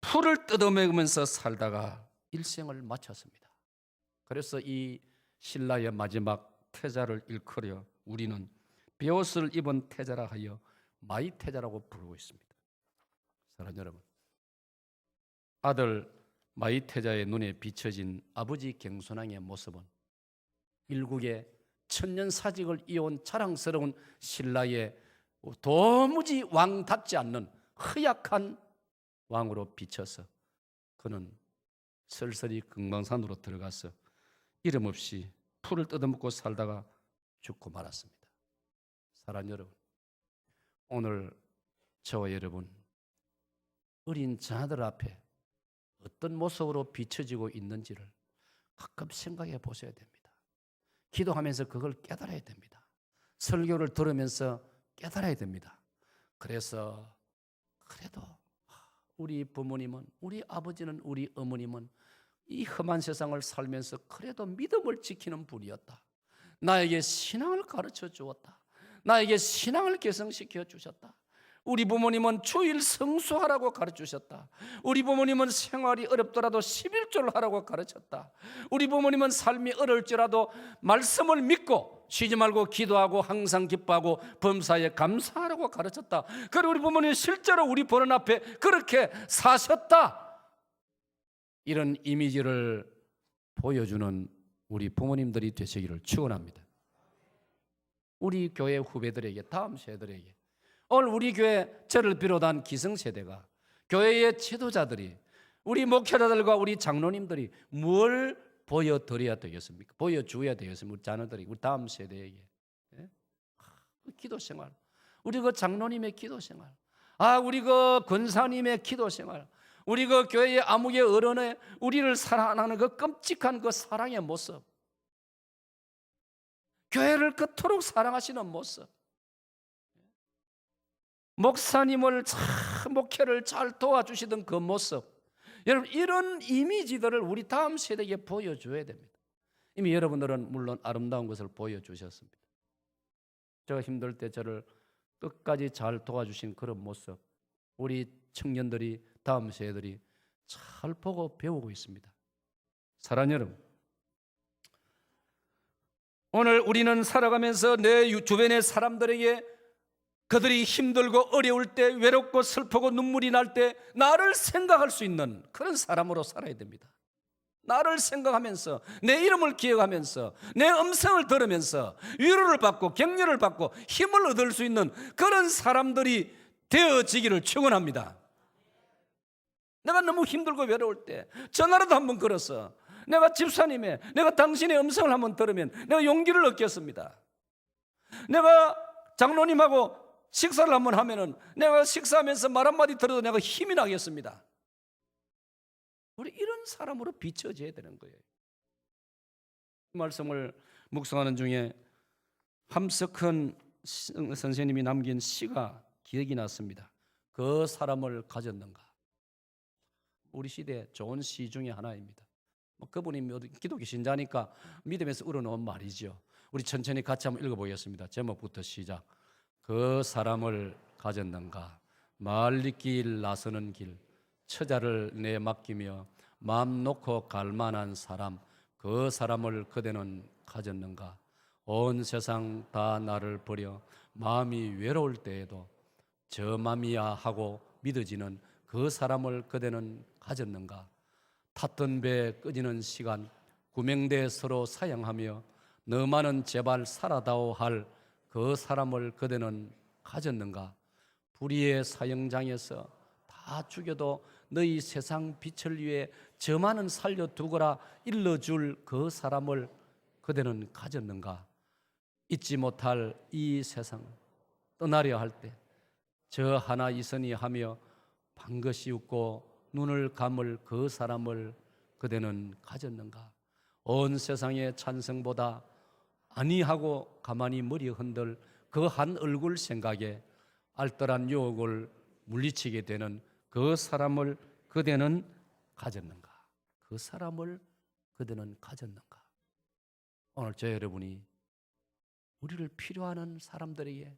풀을 뜯어먹으면서 살다가 일생을 마쳤습니다. 그래서 이 신라의 마지막 태자를 일컬어 우리는 베옷을 입은 태자라 하여 마이태자라고 부르고 있습니다. 사랑하는 여러분, 아들 마이태자의 눈에 비춰진 아버지 경순왕의 모습은 일국의 천년사직을 이어온 자랑스러운 신라의 도무지 왕답지 않는 허약한 왕으로 비춰서 그는 쓸쓸히 금강산으로 들어가서 이름 없이 풀을 뜯어먹고 살다가 죽고 말았습니다. 사랑하는 여러분, 오늘 저와 여러분 어린 자녀들 앞에 어떤 모습으로 비춰지고 있는지를 가끔 생각해 보셔야 됩니다. 기도하면서 그걸 깨달아야 됩니다. 설교를 들으면서 깨달아야 됩니다. 그래서 그래도 우리 부모님은, 우리 아버지는, 우리 어머님은 이 험한 세상을 살면서 그래도 믿음을 지키는 분이었다. 나에게 신앙을 가르쳐 주었다. 나에게 신앙을 개성시켜 주셨다. 우리 부모님은 주일 성수하라고 가르치셨다. 우리 부모님은 생활이 어렵더라도 11조를 하라고 가르쳤다. 우리 부모님은 삶이 어려울지라도 말씀을 믿고 쉬지 말고 기도하고 항상 기뻐하고 범사에 감사하라고 가르쳤다. 그리고 우리 부모님은 실제로 우리 보는 앞에 그렇게 사셨다. 이런 이미지를 보여주는 우리 부모님들이 되시기를 축원합니다. 우리 교회 후배들에게, 다음 세대들에게, 오늘 우리 교회 저를 비롯한 기성세대가, 교회의 지도자들이, 우리 목회자들과 우리 장로님들이 뭘 보여드려야 되겠습니까? 보여줘야 되겠습니까? 우리 자녀들이, 우리 다음 세대에게. 예? 기도생활, 우리 그 장로님의 기도생활, 우리 그 권사님의 기도생활, 우리 그 교회의 아무개 어른의 우리를 사랑하는 그 끔찍한 그 사랑의 모습, 교회를 그토록 사랑하시는 모습, 목사님을 목회를 잘 도와주시던 그 모습, 여러분 이런 이미지들을 우리 다음 세대에게 보여줘야 됩니다. 이미 여러분들은 물론 아름다운 것을 보여주셨습니다. 제가 힘들 때 저를 끝까지 잘 도와주신 그런 모습, 우리 청년들이, 다음 세대들이 잘 보고 배우고 있습니다. 사랑하는 여러분, 오늘 우리는 살아가면서 내 주변의 사람들에게 그들이 힘들고 어려울 때, 외롭고 슬프고 눈물이 날 때 나를 생각할 수 있는 그런 사람으로 살아야 됩니다. 나를 생각하면서, 내 이름을 기억하면서, 내 음성을 들으면서 위로를 받고 격려를 받고 힘을 얻을 수 있는 그런 사람들이 되어지기를 축원합니다. 내가 너무 힘들고 외로울 때 전화라도 한번 걸어서 내가 집사님의, 내가 당신의 음성을 한번 들으면 내가 용기를 얻겠습니다. 내가 장로님하고 식사를 한번 하면은 내가 식사하면서 말 한마디 들어도 내가 힘이 나겠습니다. 우리 이런 사람으로 비춰져야 되는 거예요. 이 말씀을 묵상하는 중에 함석헌 선생님이 남긴 시가 기억이 났습니다. 그 사람을 가졌는가. 우리 시대 좋은 시 중에 하나입니다. 그분이 기독교 신자니까 믿음에서 우러나온 말이죠. 우리 천천히 같이 한번 읽어보겠습니다. 제목부터 시작. 그 사람을 가졌는가. 말리길 나서는 길, 처자를 내 맡기며 마음 놓고 갈 만한 사람, 그 사람을 그대는 가졌는가. 온 세상 다 나를 버려 마음이 외로울 때에도 저 맘이야 하고 믿어지는 그 사람을 그대는 가졌는가. 탔던 배 꺼지는 시간, 구명대 서로 사양하며 너만은 제발 살아다오 할 그 사람을 그대는 가졌는가. 불의의 사형장에서 다 다 죽여도 너희 세상 빛을 위해 저만은 살려두거라 일러줄 그 사람을 그대는 가졌는가? 잊지 못할 이 세상 떠나려 할 때 저 하나 있으니 하며 반것이 웃고 눈을 감을 그 사람을 그대는 가졌는가? 온 세상의 찬성보다 아니하고 가만히 머리 흔들 그 한 얼굴 생각에 알뜰한 유혹을 물리치게 되는 그 사람을 그대는 가졌는가? 그 사람을 그대는 가졌는가? 오늘 저 여러분이 우리를 필요하는 사람들에게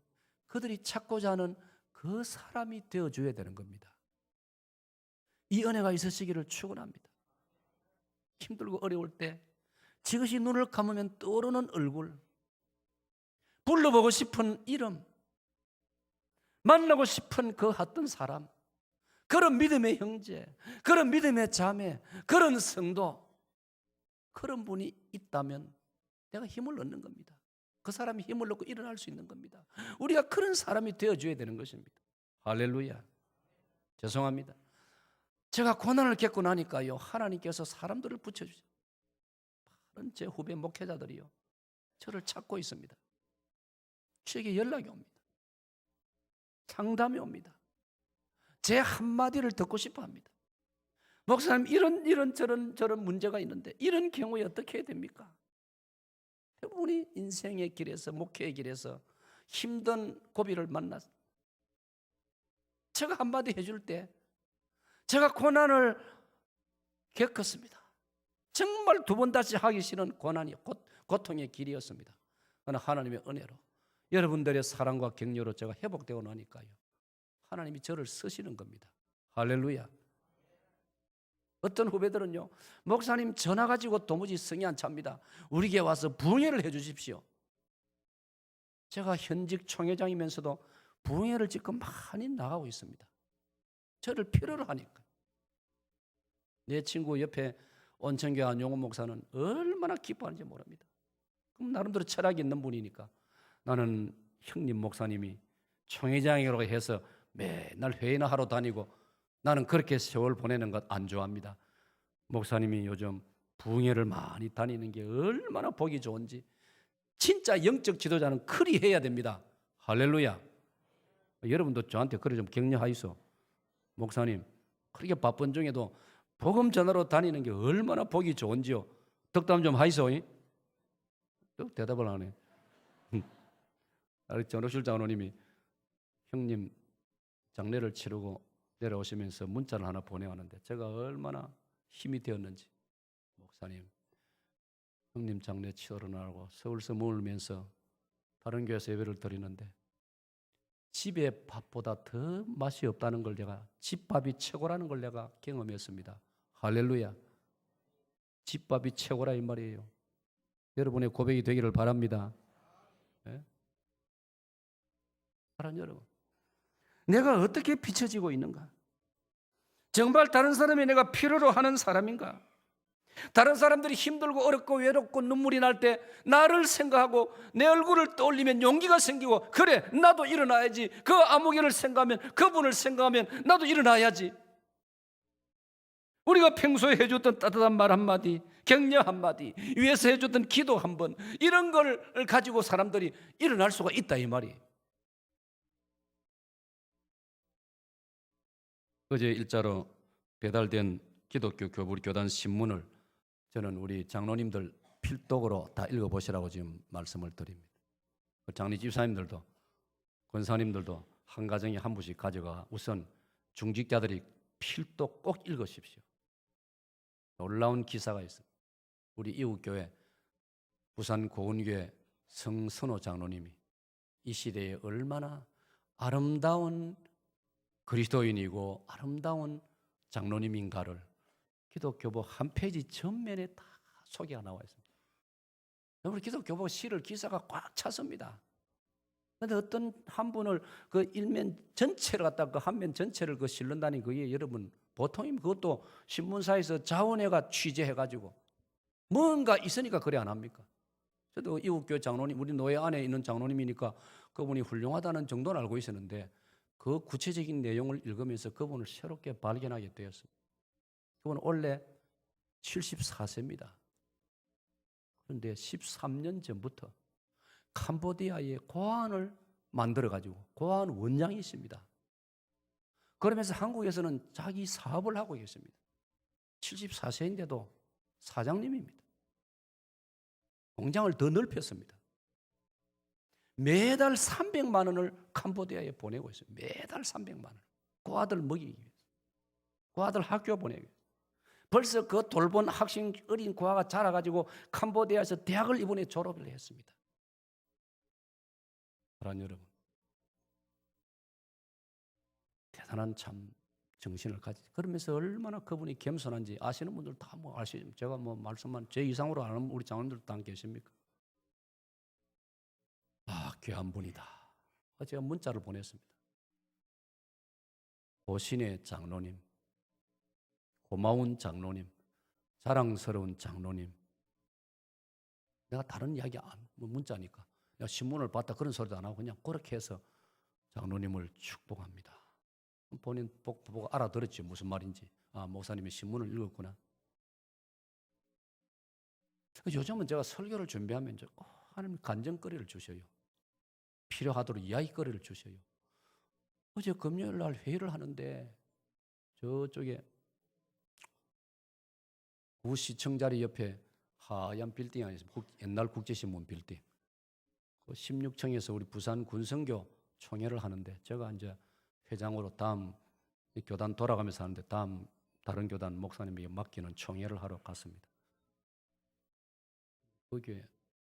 그들이 찾고자 하는 그 사람이 되어줘야 되는 겁니다. 이 은혜가 있으시기를 축원합니다. 힘들고 어려울 때 지그시 눈을 감으면 떠오르는 얼굴, 불러보고 싶은 이름, 만나고 싶은 그 어떤 사람, 그런 믿음의 형제, 그런 믿음의 자매, 그런 성도, 그런 분이 있다면 내가 힘을 얻는 겁니다. 그 사람이 힘을 얻고 일어날 수 있는 겁니다. 우리가 그런 사람이 되어줘야 되는 것입니다. 할렐루야. 죄송합니다. 제가 고난을 겪고 나니까요, 하나님께서 사람들을 붙여주세요. 다른 제 후배 목회자들이요, 저를 찾고 있습니다. 저에게 연락이 옵니다. 상담이 옵니다. 제 한마디를 듣고 싶어 합니다. 목사님, 이런 저런 문제가 있는데 이런 경우에 어떻게 해야 됩니까? 대부분이 인생의 길에서, 목회의 길에서 힘든 고비를 만났어. 제가 한마디 해줄 때 제가 고난을 겪었습니다. 정말 두 번 다시 하기 싫은 고난이 고통의 길이었습니다. 그러나 하나님의 은혜로, 여러분들의 사랑과 격려로 제가 회복되고 나니까요, 하나님이 저를 쓰시는 겁니다. 할렐루야. 어떤 후배들은요, 목사님 전화 가지고 도무지 성이 안 찹니다. 우리에게 와서 부흥회를 해 주십시오. 제가 현직 총회장이면서도 부흥회를 지금 많이 나가고 있습니다. 저를 필요로 하니까. 내 친구 옆에 온천교회 안용호 목사는 얼마나 기뻐하는지 모릅니다. 그럼 나름대로 철학이 있는 분이니까 나는 형님 목사님이 총회장이라고 해서 매날 회의나 하러 다니고 나는 그렇게 세월 보내는 것 안 좋아합니다. 목사님이 요즘 부흥회를 많이 다니는 게 얼마나 보기 좋은지, 진짜 영적 지도자는 그리 해야 됩니다. 할렐루야. 여러분도 저한테 그래 좀 격려하이소. 목사님 그렇게 바쁜 중에도 복음 전하러 다니는 게 얼마나 보기 좋은지요. 덕담 좀 하이소. 또 대답을 안 해. 전호실 장로님이 형님 장례를 치르고 내려오시면서 문자를 하나 보내왔는데 제가 얼마나 힘이 되었는지. 목사님, 형님 장례 치르느라고 서울서 머물면서 다른 교회에서 예배를 드리는데 집의 밥보다 더 맛이 없다는 걸 제가, 집밥이 최고라는 걸 내가 경험했습니다. 할렐루야. 집밥이 최고라 이 말이에요. 여러분의 고백이 되기를 바랍니다. 네? 사랑 여러분, 내가 어떻게 비춰지고 있는가? 정말 다른 사람이 내가 필요로 하는 사람인가? 다른 사람들이 힘들고 어렵고 외롭고 눈물이 날 때 나를 생각하고 내 얼굴을 떠올리면 용기가 생기고, 그래 나도 일어나야지. 그 아무개를 생각하면, 그분을 생각하면 나도 일어나야지. 우리가 평소에 해줬던 따뜻한 말 한마디, 격려 한마디, 위에서 해줬던 기도 한번, 이런 걸 가지고 사람들이 일어날 수가 있다 이 말이에요. 어제 일자로 배달된 기독교 우리 교단 신문을 저는 우리 장로님들 필독으로 다 읽어보시라고 지금 말씀을 드립니다. 장리 집사님들도 권사님들도 한 가정에 한 부씩 가져가 우선 중직자들이 필독 꼭 읽으십시오. 놀라운 기사가 있습니다. 우리 이웃교회 부산 고운교회 성선호 장로님이 이 시대에 얼마나 아름다운 그리스도인이고 아름다운 장로님인가를 기독교보 한 페이지 전면에 다 소개가 나와 있습니다. 우리 기독교보 시를 기사가 꽉 찼습니다. 그런데 어떤 한 분을 그 일면 전체를 갖다 그 한 면 전체를 그 실른다니 그게 여러분 보통이면 그것도 신문사에서 자원회가 취재해가지고 뭔가 있으니까 그래 안 합니까? 저도 이웃교회 장로님, 우리 노예 안에 있는 장로님이니까 그분이 훌륭하다는 정도는 알고 있었는데 그 구체적인 내용을 읽으면서 그분을 새롭게 발견하게 되었습니다. 그분은 원래 74세입니다. 그런데 13년 전부터 캄보디아에 고아원을 만들어가지고 고아원 원장이십니다. 그러면서 한국에서는 자기 사업을 하고 계십니다. 74세인데도 사장님입니다. 공장을 더 넓혔습니다. 매달 300만 원을 캄보디아에 보내고 있어요. 매달 300만 원. 그 아들 먹이기 위해서. 그 아들 학교 보내기 위해서. 벌써 그 돌본 학생 어린 고아가 자라가지고 캄보디아에서 대학을 이번에 졸업을 했습니다. 사랑하는 여러분, 대단한 참 정신을 가지. 그러면서 얼마나 그분이 겸손한지 아시는 분들 다 뭐 아시죠? 제가 뭐 말씀만 제 이상으로 아는 우리 장로님들 다 계십니까? 아, 귀한 분이다. 제가 문자를 보냈습니다. 고신의 장로님, 고마운 장로님, 자랑스러운 장로님. 내가 다른 이야기 문자니까 내가 신문을 봤다 그런 소리도 안 하고 그냥 그렇게 해서 장로님을 축복합니다. 본인 보고 알아들었지 무슨 말인지. 아, 목사님이 신문을 읽었구나. 요즘은 제가 설교를 준비하면 하나님 간증거리를 주셔요. 필요하도록 이야기거리를 주셔요. 어제 금요일 날 회의를 하는데 저쪽에 구시청자리 옆에 하얀 빌딩 안에서 옛날 국제신문 빌딩, 그 16층에서 우리 부산 군성교 총회를 하는데 제가 이제 회장으로 다음 교단 돌아가면서 하는데 다른 교단 목사님에게 맡기는 총회를 하러 갔습니다. 거기에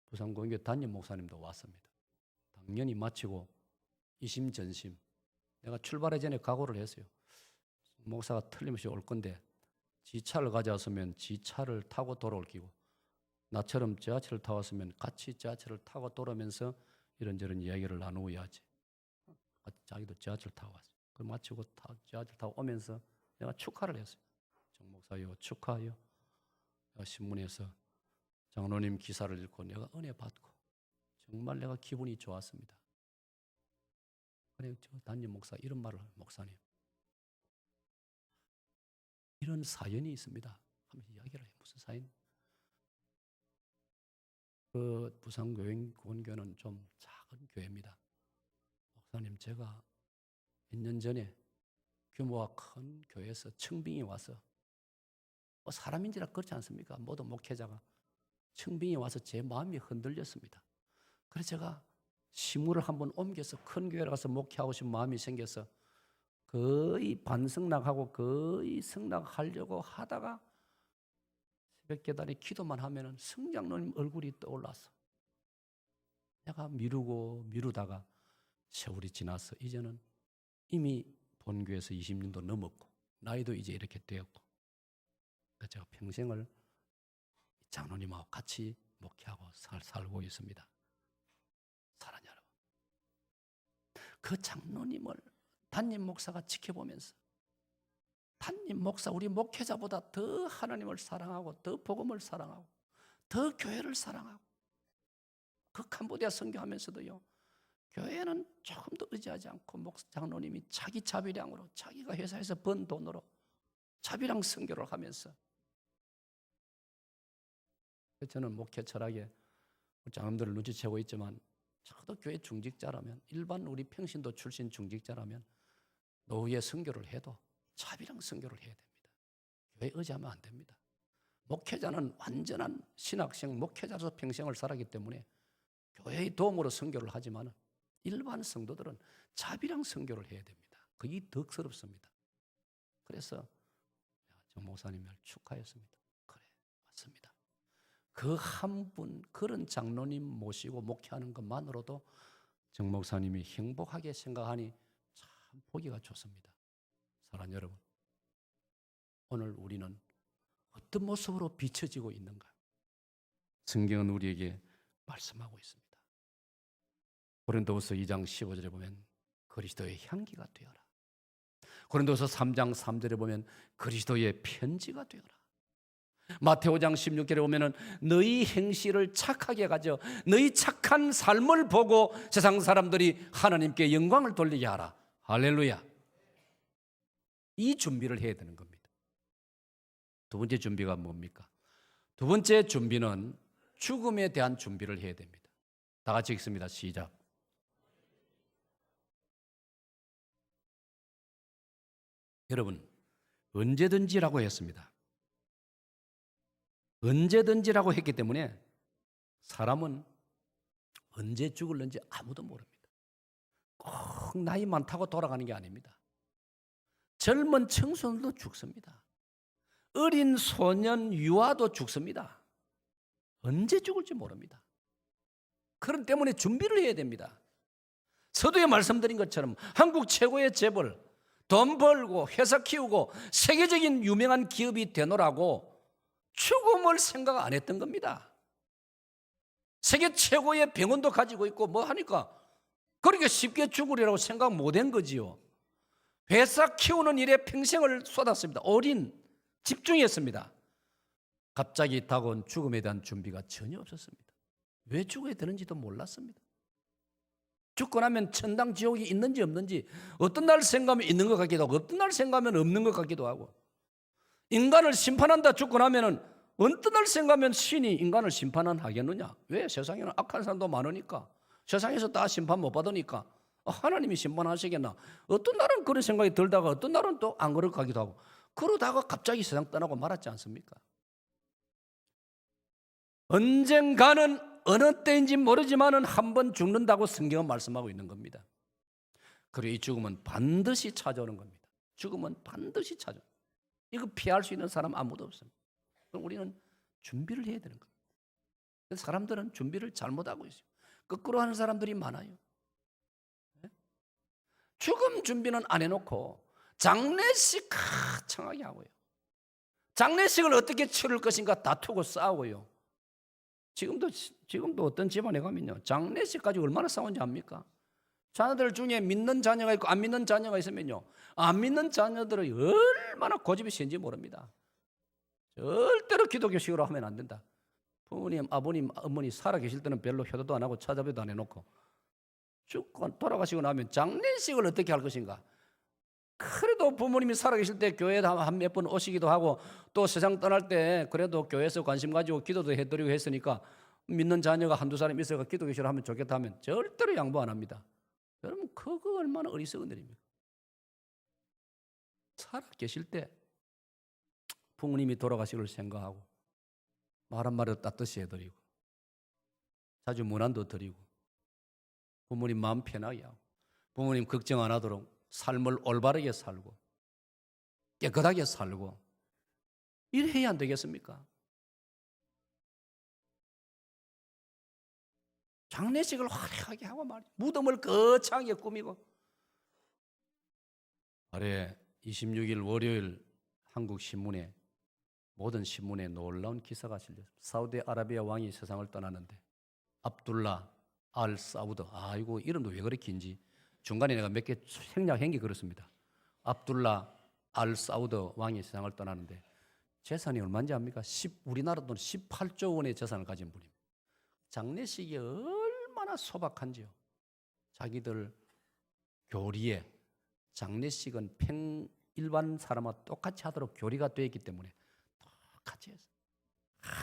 부산 공교 담임 목사님도 왔습니다. 당연히 마치고 이심전심 내가 출발하기 전에 각오를 했어요. 목사가 틀림없이 올 건데 지차를 가져왔으면 지차를 타고 돌아올 기고 나처럼 지하철을 타고 왔으면 같이 지하철을 타고 돌아오면서 이런저런 이야기를 나누어야지. 자기도 지하철 타고 왔어요. 그 마치고 지하철 타고 오면서 내가 축하를 했어요. 정 목사요, 축하해요. 내가 신문에서 장로님 기사를 읽고 내가 은혜 받고 정말 내가 기분이 좋았습니다. 그래, 저 담임 목사 이런 말을 해요. 목사님, 이런 사연이 있습니다. 하면서 이야기를 해요. 무슨 사연? 그 부산교회는 좀 작은 교회입니다. 목사님, 제가 몇 년 전에 규모가 큰 교회에서 청빙이 와서 사람인지라 그렇지 않습니까? 모두 목회자가 청빙이 와서 제 마음이 흔들렸습니다. 그래서 제가 시무를 한번 옮겨서 큰 교회에 가서 목회하고 싶은 마음이 생겨서 거의 반성락하고 거의 성락하려고 하다가 새벽 계단에 기도만 하면은 성장로님 얼굴이 떠올랐어. 내가 미루다가 세월이 지나서 이제는 이미 본교에서 20년도 넘었고 나이도 이제 이렇게 되었고 그래서 제가 평생을 장로님하고 같이 목회하고 살고 있습니다. 사랑하는 여러분, 그 장로님을 담임 목사가 지켜보면서 담임 목사 우리 목회자보다 더 하나님을 사랑하고 더 복음을 사랑하고 더 교회를 사랑하고 그 캄보디아 선교하면서도요 교회는 조금도 의지하지 않고 장로님이 자기 자비량으로 자기가 회사에서 번 돈으로 자비랑 선교를 하면서 저는 목회 철학에 장로님들을 눈치채고 있지만 저도 교회 중직자라면 일반 우리 평신도 출신 중직자라면 노후에 선교를 해도 자비랑 선교를 해야 됩니다. 교회 의지하면 안 됩니다. 목회자는 완전한 신학생 목회자로서 평생을 살았기 때문에 교회의 도움으로 선교를 하지만 일반 성도들은 자비랑 선교를 해야 됩니다. 그게 덕스럽습니다. 그래서 정 목사님을 축하했습니다. 그래, 맞습니다. 그 한 분 그런 장로님 모시고 목회하는 것만으로도 정 목사님이 행복하게 생각하니 참 보기가 좋습니다. 사랑하는 여러분, 오늘 우리는 어떤 모습으로 비춰지고 있는가? 성경은 우리에게 말씀하고 있습니다. 고린도후서 2장 15절에 보면 그리스도의 향기가 되어라. 고린도후서 3장 3절에 보면 그리스도의 편지가 되어라. 마태오 5장 16절에 보면 너희 행실을 착하게 가져 너희 착한 삶을 보고 세상 사람들이 하나님께 영광을 돌리게 하라. 할렐루야. 이 준비를 해야 되는 겁니다. 두 번째 준비가 뭡니까? 두 번째 준비는 죽음에 대한 준비를 해야 됩니다. 다 같이 읽습니다. 시작. 여러분, 언제든지라고 했습니다. 언제든지라고 했기 때문에 사람은 언제 죽을는지 아무도 모릅니다. 꼭 나이 많다고 돌아가는 게 아닙니다. 젊은 청소년도 죽습니다. 어린 소년, 유아도 죽습니다. 언제 죽을지 모릅니다. 그렇기 때문에 준비를 해야 됩니다. 서두에 말씀드린 것처럼 한국 최고의 재벌, 돈 벌고 회사 키우고 세계적인 유명한 기업이 되노라고 죽음을 생각 안 했던 겁니다. 세계 최고의 병원도 가지고 있고 뭐 하니까 그렇게 쉽게 죽으리라고 생각 못한 거지요. 회사 키우는 일에 평생을 쏟았습니다. 올인, 집중했습니다. 갑자기 다가온 죽음에 대한 준비가 전혀 없었습니다. 왜 죽어야 되는지도 몰랐습니다. 죽고 나면 천당 지옥이 있는지 없는지 어떤 날 생각하면 있는 것 같기도 하고 어떤 날 생각하면 없는 것 같기도 하고 인간을 심판한다 죽고 나면은 어떤 날 생각하면 신이 인간을 심판하겠느냐? 왜? 세상에는 악한 사람도 많으니까 세상에서 다 심판 못 받으니까 하나님이 심판하시겠나? 어떤 날은 그런 생각이 들다가 어떤 날은 또 안 그럴 것 같기도 하고 그러다가 갑자기 세상 떠나고 말았지 않습니까? 언젠가는 어느 때인지 모르지만은 한 번 죽는다고 성경은 말씀하고 있는 겁니다. 그리고 이 죽음은 반드시 찾아오는 겁니다. 죽음은 반드시 찾아오는 겁니다. 이거 피할 수 있는 사람 아무도 없습니다. 그럼 우리는 준비를 해야 되는 겁니다. 그래서 사람들은 준비를 잘못하고 있어요. 거꾸로 하는 사람들이 많아요. 죽음 준비는 안 해놓고 장례식 창하게 하고요. 장례식을 어떻게 치를 것인가 다투고 싸우고요. 지금도 어떤 집안에 가면요, 장례식 가지고 얼마나 싸운지 압니까? 자녀들 중에 믿는 자녀가 있고 안 믿는 자녀가 있으면요, 안 믿는 자녀들은 얼마나 고집이 센지 모릅니다. 절대로 기독교식으로 하면 안 된다. 부모님, 아버님, 어머니 살아 계실 때는 별로 효도도 안 하고 찾아뵈도 안 해놓고 죽고 돌아가시고 나면 장례식을 어떻게 할 것인가? 그래도 부모님이 살아계실 때 교회에 한 몇 번 오시기도 하고 또 세상 떠날 때 그래도 교회에서 관심 가지고 기도도 해드리고 했으니까 믿는 자녀가 한두 사람 있어가 기독교식으로 하면 좋겠다 하면 절대로 양보 안 합니다. 여러분 그거 얼마나 어리석은 일입니까? 살아계실 때 부모님이 돌아가시기를 생각하고 말 한마디도 따뜻이 해드리고 자주 문안도 드리고 부모님 마음 편하게 하고 부모님 걱정 안 하도록 삶을 올바르게 살고 깨끗하게 살고 이래야 안 되겠습니까? 장례식을 화려하게 하고 말이야. 무덤을 거창하게 꾸미고 아래 26일 월요일 한국 신문에 모든 신문에 놀라운 기사가 실렸습니다. 사우디아라비아 왕이 세상을 떠나는데 압둘라 알 사우드, 이거 이름도 왜 그렇게 긴지 중간에 내가 몇 개 생략한 게 그렇습니다. 압둘라 알 사우드 왕이 세상을 떠나는데 재산이 얼마인지 압니까? 우리나라 돈 18조 원의 재산을 가진 분입니다. 장례식이 얼마나 소박한지요. 자기들 교리에 장례식은 일반 사람과 똑같이 하도록 교리가 되어 있기 때문에 똑같이 해서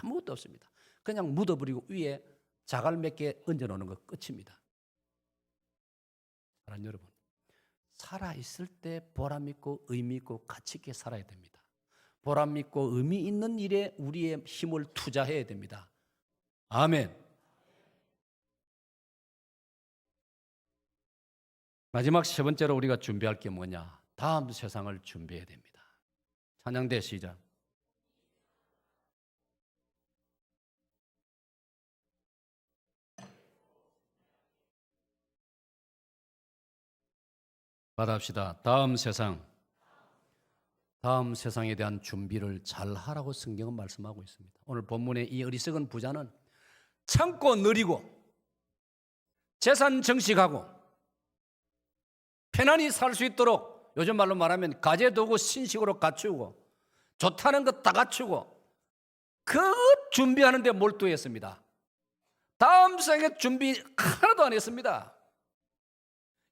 아무것도 없습니다. 그냥 묻어버리고 위에 자갈 몇 개 얹어놓는 것 끝입니다. 사랑하는 여러분, 살아있을 때 보람 있고 의미 있고 가치 있게 살아야 됩니다. 보람 있고 의미 있는 일에 우리의 힘을 투자해야 됩니다. 아멘. 마지막 세 번째로 우리가 준비할 게 뭐냐? 다음 세상을 준비해야 됩니다. 찬양대 시작. 받아합시다. 다음 세상에 대한 준비를 잘 하라고 성경은 말씀하고 있습니다. 오늘 본문의 이 어리석은 부자는 참고 느리고 재산 정식하고 편안히 살 수 있도록 요즘 말로 말하면 가재도구 신식으로 갖추고 좋다는 것 다 갖추고 그 준비하는 데 몰두했습니다. 다음 생에 준비 하나도 안 했습니다.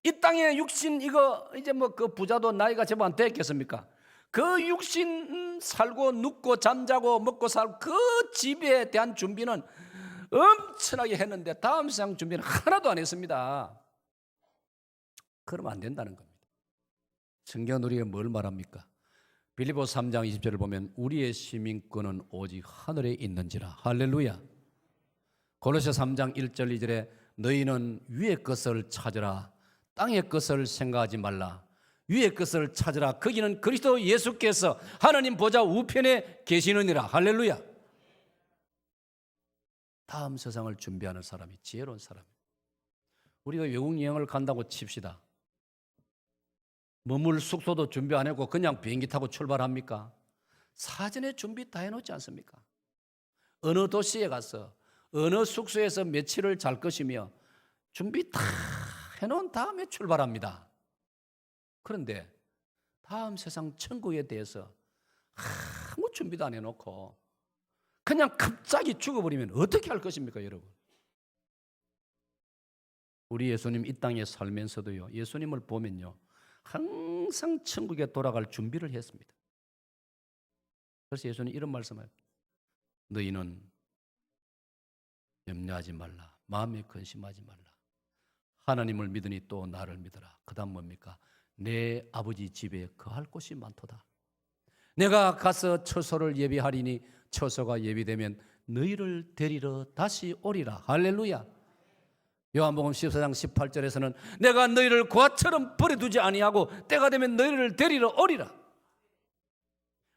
이 땅에 육신 이거 이제 뭐 그 부자도 나이가 제법 안 됐겠습니까? 그 육신 살고 눕고 잠자고 먹고 살고 그 집에 대한 준비는 엄청나게 했는데 다음 세상 준비는 하나도 안 했습니다. 그러면 안 된다는 겁니다. 성경은 우리에게 뭘 말합니까? 빌립보서 3장 20절을 보면 우리의 시민권은 오직 하늘에 있는지라. 할렐루야. 고로새 3장 1절 2절에 너희는 위의 것을 찾으라. 땅의 것을 생각하지 말라. 위의 것을 찾으라. 거기는 그리스도 예수께서 하나님 보좌 우편에 계시느니라. 할렐루야. 다음 세상을 준비하는 사람이 지혜로운 사람입니다. 우리가 외국 여행을 간다고 칩시다. 머물 숙소도 준비 안 하고 그냥 비행기 타고 출발합니까? 사전에 준비 다 해놓지 않습니까? 어느 도시에 가서 어느 숙소에서 며칠을 잘 것이며 준비 다 해놓은 다음에 출발합니다. 그런데 다음 세상 천국에 대해서 아무 준비도 안 해놓고 그냥 갑자기 죽어버리면 어떻게 할 것입니까, 여러분? 우리 예수님 이 땅에 살면서도요, 예수님을 보면요, 항상 천국에 돌아갈 준비를 했습니다. 그래서 예수님 이런 말씀을 합니다. 너희는 염려하지 말라. 마음에 근심하지 말라. 하나님을 믿으니 또 나를 믿어라. 그 다음 뭡니까? 내 아버지 집에 거할 곳이 많도다. 내가 가서 처소를 예비하리니 처소가 예비되면 너희를 데리러 다시 오리라. 할렐루야. 요한복음 14장 18절에서는 내가 너희를 고아처럼 버려두지 아니하고 때가 되면 너희를 데리러 오리라.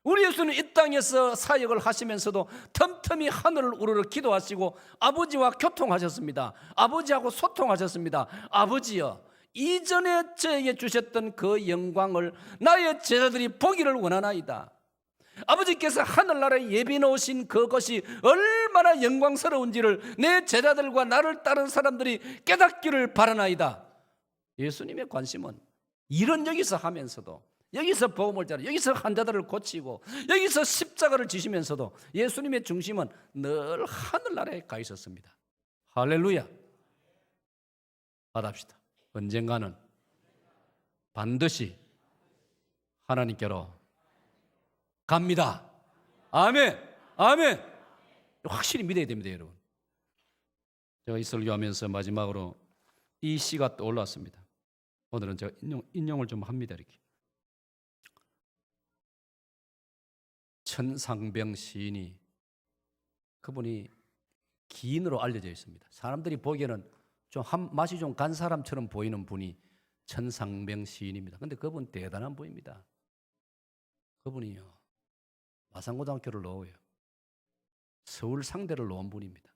우리 예수는 이 땅에서 사역을 하시면서도 틈틈이 하늘을 우러러 기도하시고 아버지와 교통하셨습니다. 아버지하고 소통하셨습니다. 아버지여, 이전에 저에게 주셨던 그 영광을 나의 제자들이 보기를 원하나이다. 아버지께서 하늘나라에 예비 놓으신 그것이 얼마나 영광스러운지를 내 제자들과 나를 따른 사람들이 깨닫기를 바라나이다. 예수님의 관심은 이런 여기서 하면서도, 여기서 복음을 전하고 여기서 환자들을 고치고 여기서 십자가를 지시면서도 예수님의 중심은 늘 하늘나라에 가 있었습니다. 할렐루야. 받합시다. 언젠가는 반드시 하나님께로 갑니다. 아멘. 아멘. 확실히 믿어야 됩니다, 여러분. 제가 이 설교하면서 마지막으로 이 시가 떠올랐습니다. 오늘은 제가 인용을 좀 합니다. 이렇게 천상병 시인이, 그분이 기인으로 알려져 있습니다. 사람들이 보기에는 좀 맛이 좀 간 사람처럼 보이는 분이 천상병 시인입니다. 그런데 그분 대단한 분입니다. 그분이요, 마산고등학교를 나오고요, 서울 상대를 놓은 분입니다.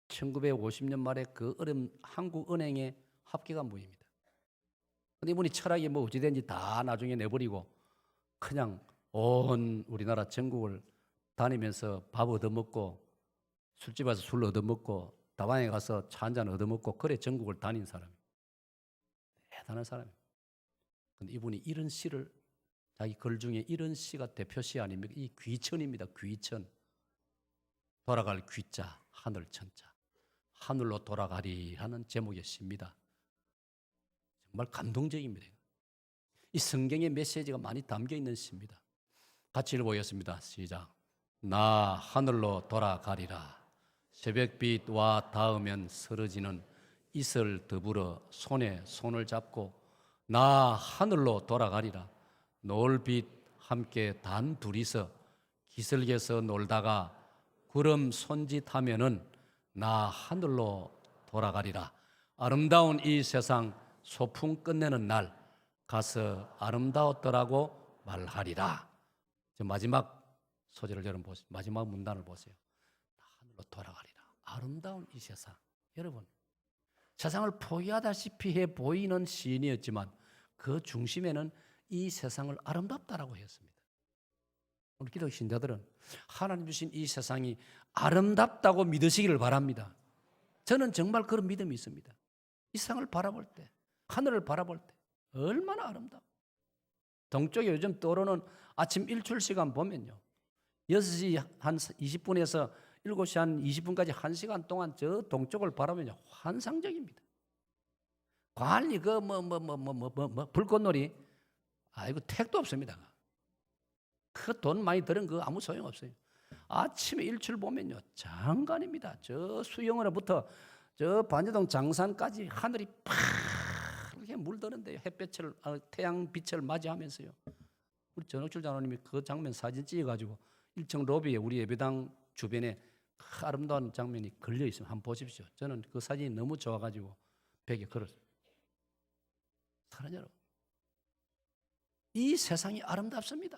1950년 말에 그 어려운 한국은행에 합격한 분입니다. 근데 이분이 철학이 뭐 어찌된지 다 나중에 내버리고 그냥 온 우리나라 전국을 다니면서 밥 얻어먹고 술집 가서 술 얻어먹고 다방에 가서 차 한잔 얻어먹고 그래 전국을 다닌 사람이에요. 대단한 사람이에요. 근데 이분이 이런 시를, 자기 글 중에 이런 시가 대표시 아닙니까? 이 귀천입니다. 귀천. 돌아갈 귀자, 하늘 천자. 하늘로 돌아가리 하는 제목의 시입니다. 정말 감동적입니다. 이 성경의 메시지가 많이 담겨 있는 시입니다. 같이 읽어보겠습니다. 시작. 나 하늘로 돌아가리라. 새벽빛 와 닿으면 쓰러지는 이슬 더불어 손에 손을 잡고 나 하늘로 돌아가리라. 노을빛 함께 단 둘이서 기슭에서 놀다가 구름 손짓하면은 나 하늘로 돌아가리라. 아름다운 이 세상 소풍 끝내는 날 가서 아름다웠더라고 말하리라. 마지막 소절을 여러분 보세요. 마지막 문단을 보세요. 나 하늘로 돌아가리라. 아름다운 이 세상. 여러분, 세상을 포기하다시피 해 보이는 시인이었지만 그 중심에는 이 세상을 아름답다라고 했습니다. 우리 기독 신자들은 하나님 주신 이 세상이 아름답다고 믿으시기를 바랍니다. 저는 정말 그런 믿음이 있습니다. 이 세상을 바라볼 때, 하늘을 바라볼 때 얼마나 아름다워. 동쪽에 요즘 떠오르는 아침 일출 시간 보면요, 6시 한 20분에서 7시 한 20분까지 1시간 동안 저 동쪽을 바라보면 환상적입니다. 관리 불꽃놀이, 아이고 택도 없습니다. 그 돈 많이 들은 거 아무 소용 없어요. 아침에 일출 보면요 장관입니다. 저 수영으로부터 저 반여동 장산까지 하늘이 파랗게 물드는데요. 햇볕을 태양 빛을 맞이하면서요. 우리 전옥철 장로님이 그 장면 사진 찍어가지고 1층 로비에 우리 예배당 주변에 그 아름다운 장면이 걸려 있으면 한번 보십시오. 저는 그 사진이 너무 좋아가지고 벽에 걸었어요. 사랑하는 여러분, 이 세상이 아름답습니다.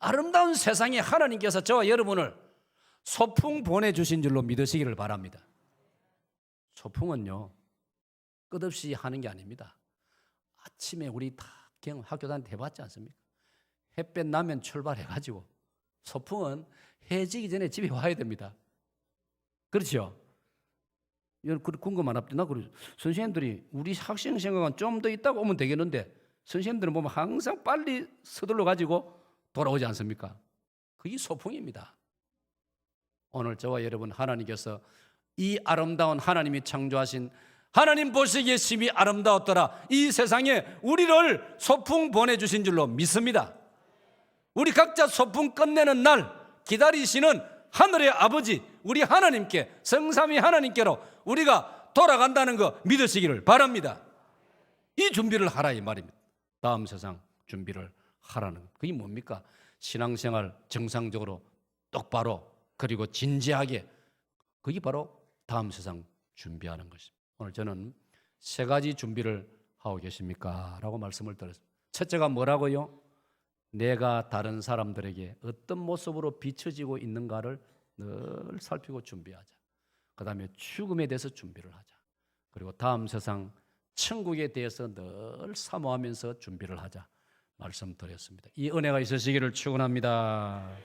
아름다운 세상에 하나님께서 저와 여러분을 소풍 보내주신 줄로 믿으시기를 바랍니다. 소풍은요 끝없이 하는 게 아닙니다. 아침에 우리 다 학교 다닐 때 해봤지 않습니까? 햇볕 나면 출발해가지고 소풍은 해지기 전에 집에 와야 됩니다. 그렇죠? 궁금한 앞뒤 나 그래. 선생님들이 우리 학생 생각은 좀 더 있다가 오면 되겠는데 선생님들은 보면 항상 빨리 서둘러 가지고 돌아오지 않습니까? 그게 소풍입니다. 오늘 저와 여러분 하나님께서 이 아름다운 하나님이 창조하신 하나님 보시기에 심히 아름다웠더라 이 세상에 우리를 소풍 보내주신 줄로 믿습니다. 우리 각자 소풍 끝내는 날 기다리시는 하늘의 아버지 우리 하나님께 성삼위 하나님께로 우리가 돌아간다는 거 믿으시기를 바랍니다. 이 준비를 하라 이 말입니다. 다음 세상 준비를 하라는 것. 그게 뭡니까? 신앙생활 정상적으로 똑바로 그리고 진지하게, 그게 바로 다음 세상 준비하는 것입니다. 오늘 저는 세 가지 준비를 하고 계십니까? 라고 말씀을 드렸습니다. 첫째가 뭐라고요? 내가 다른 사람들에게 어떤 모습으로 비춰지고 있는가를 늘 살피고 준비하자. 그 다음에 죽음에 대해서 준비를 하자. 그리고 다음 세상 천국에 대해서 늘 사모하면서 준비를 하자 말씀드렸습니다. 이 은혜가 있으시기를 축원합니다.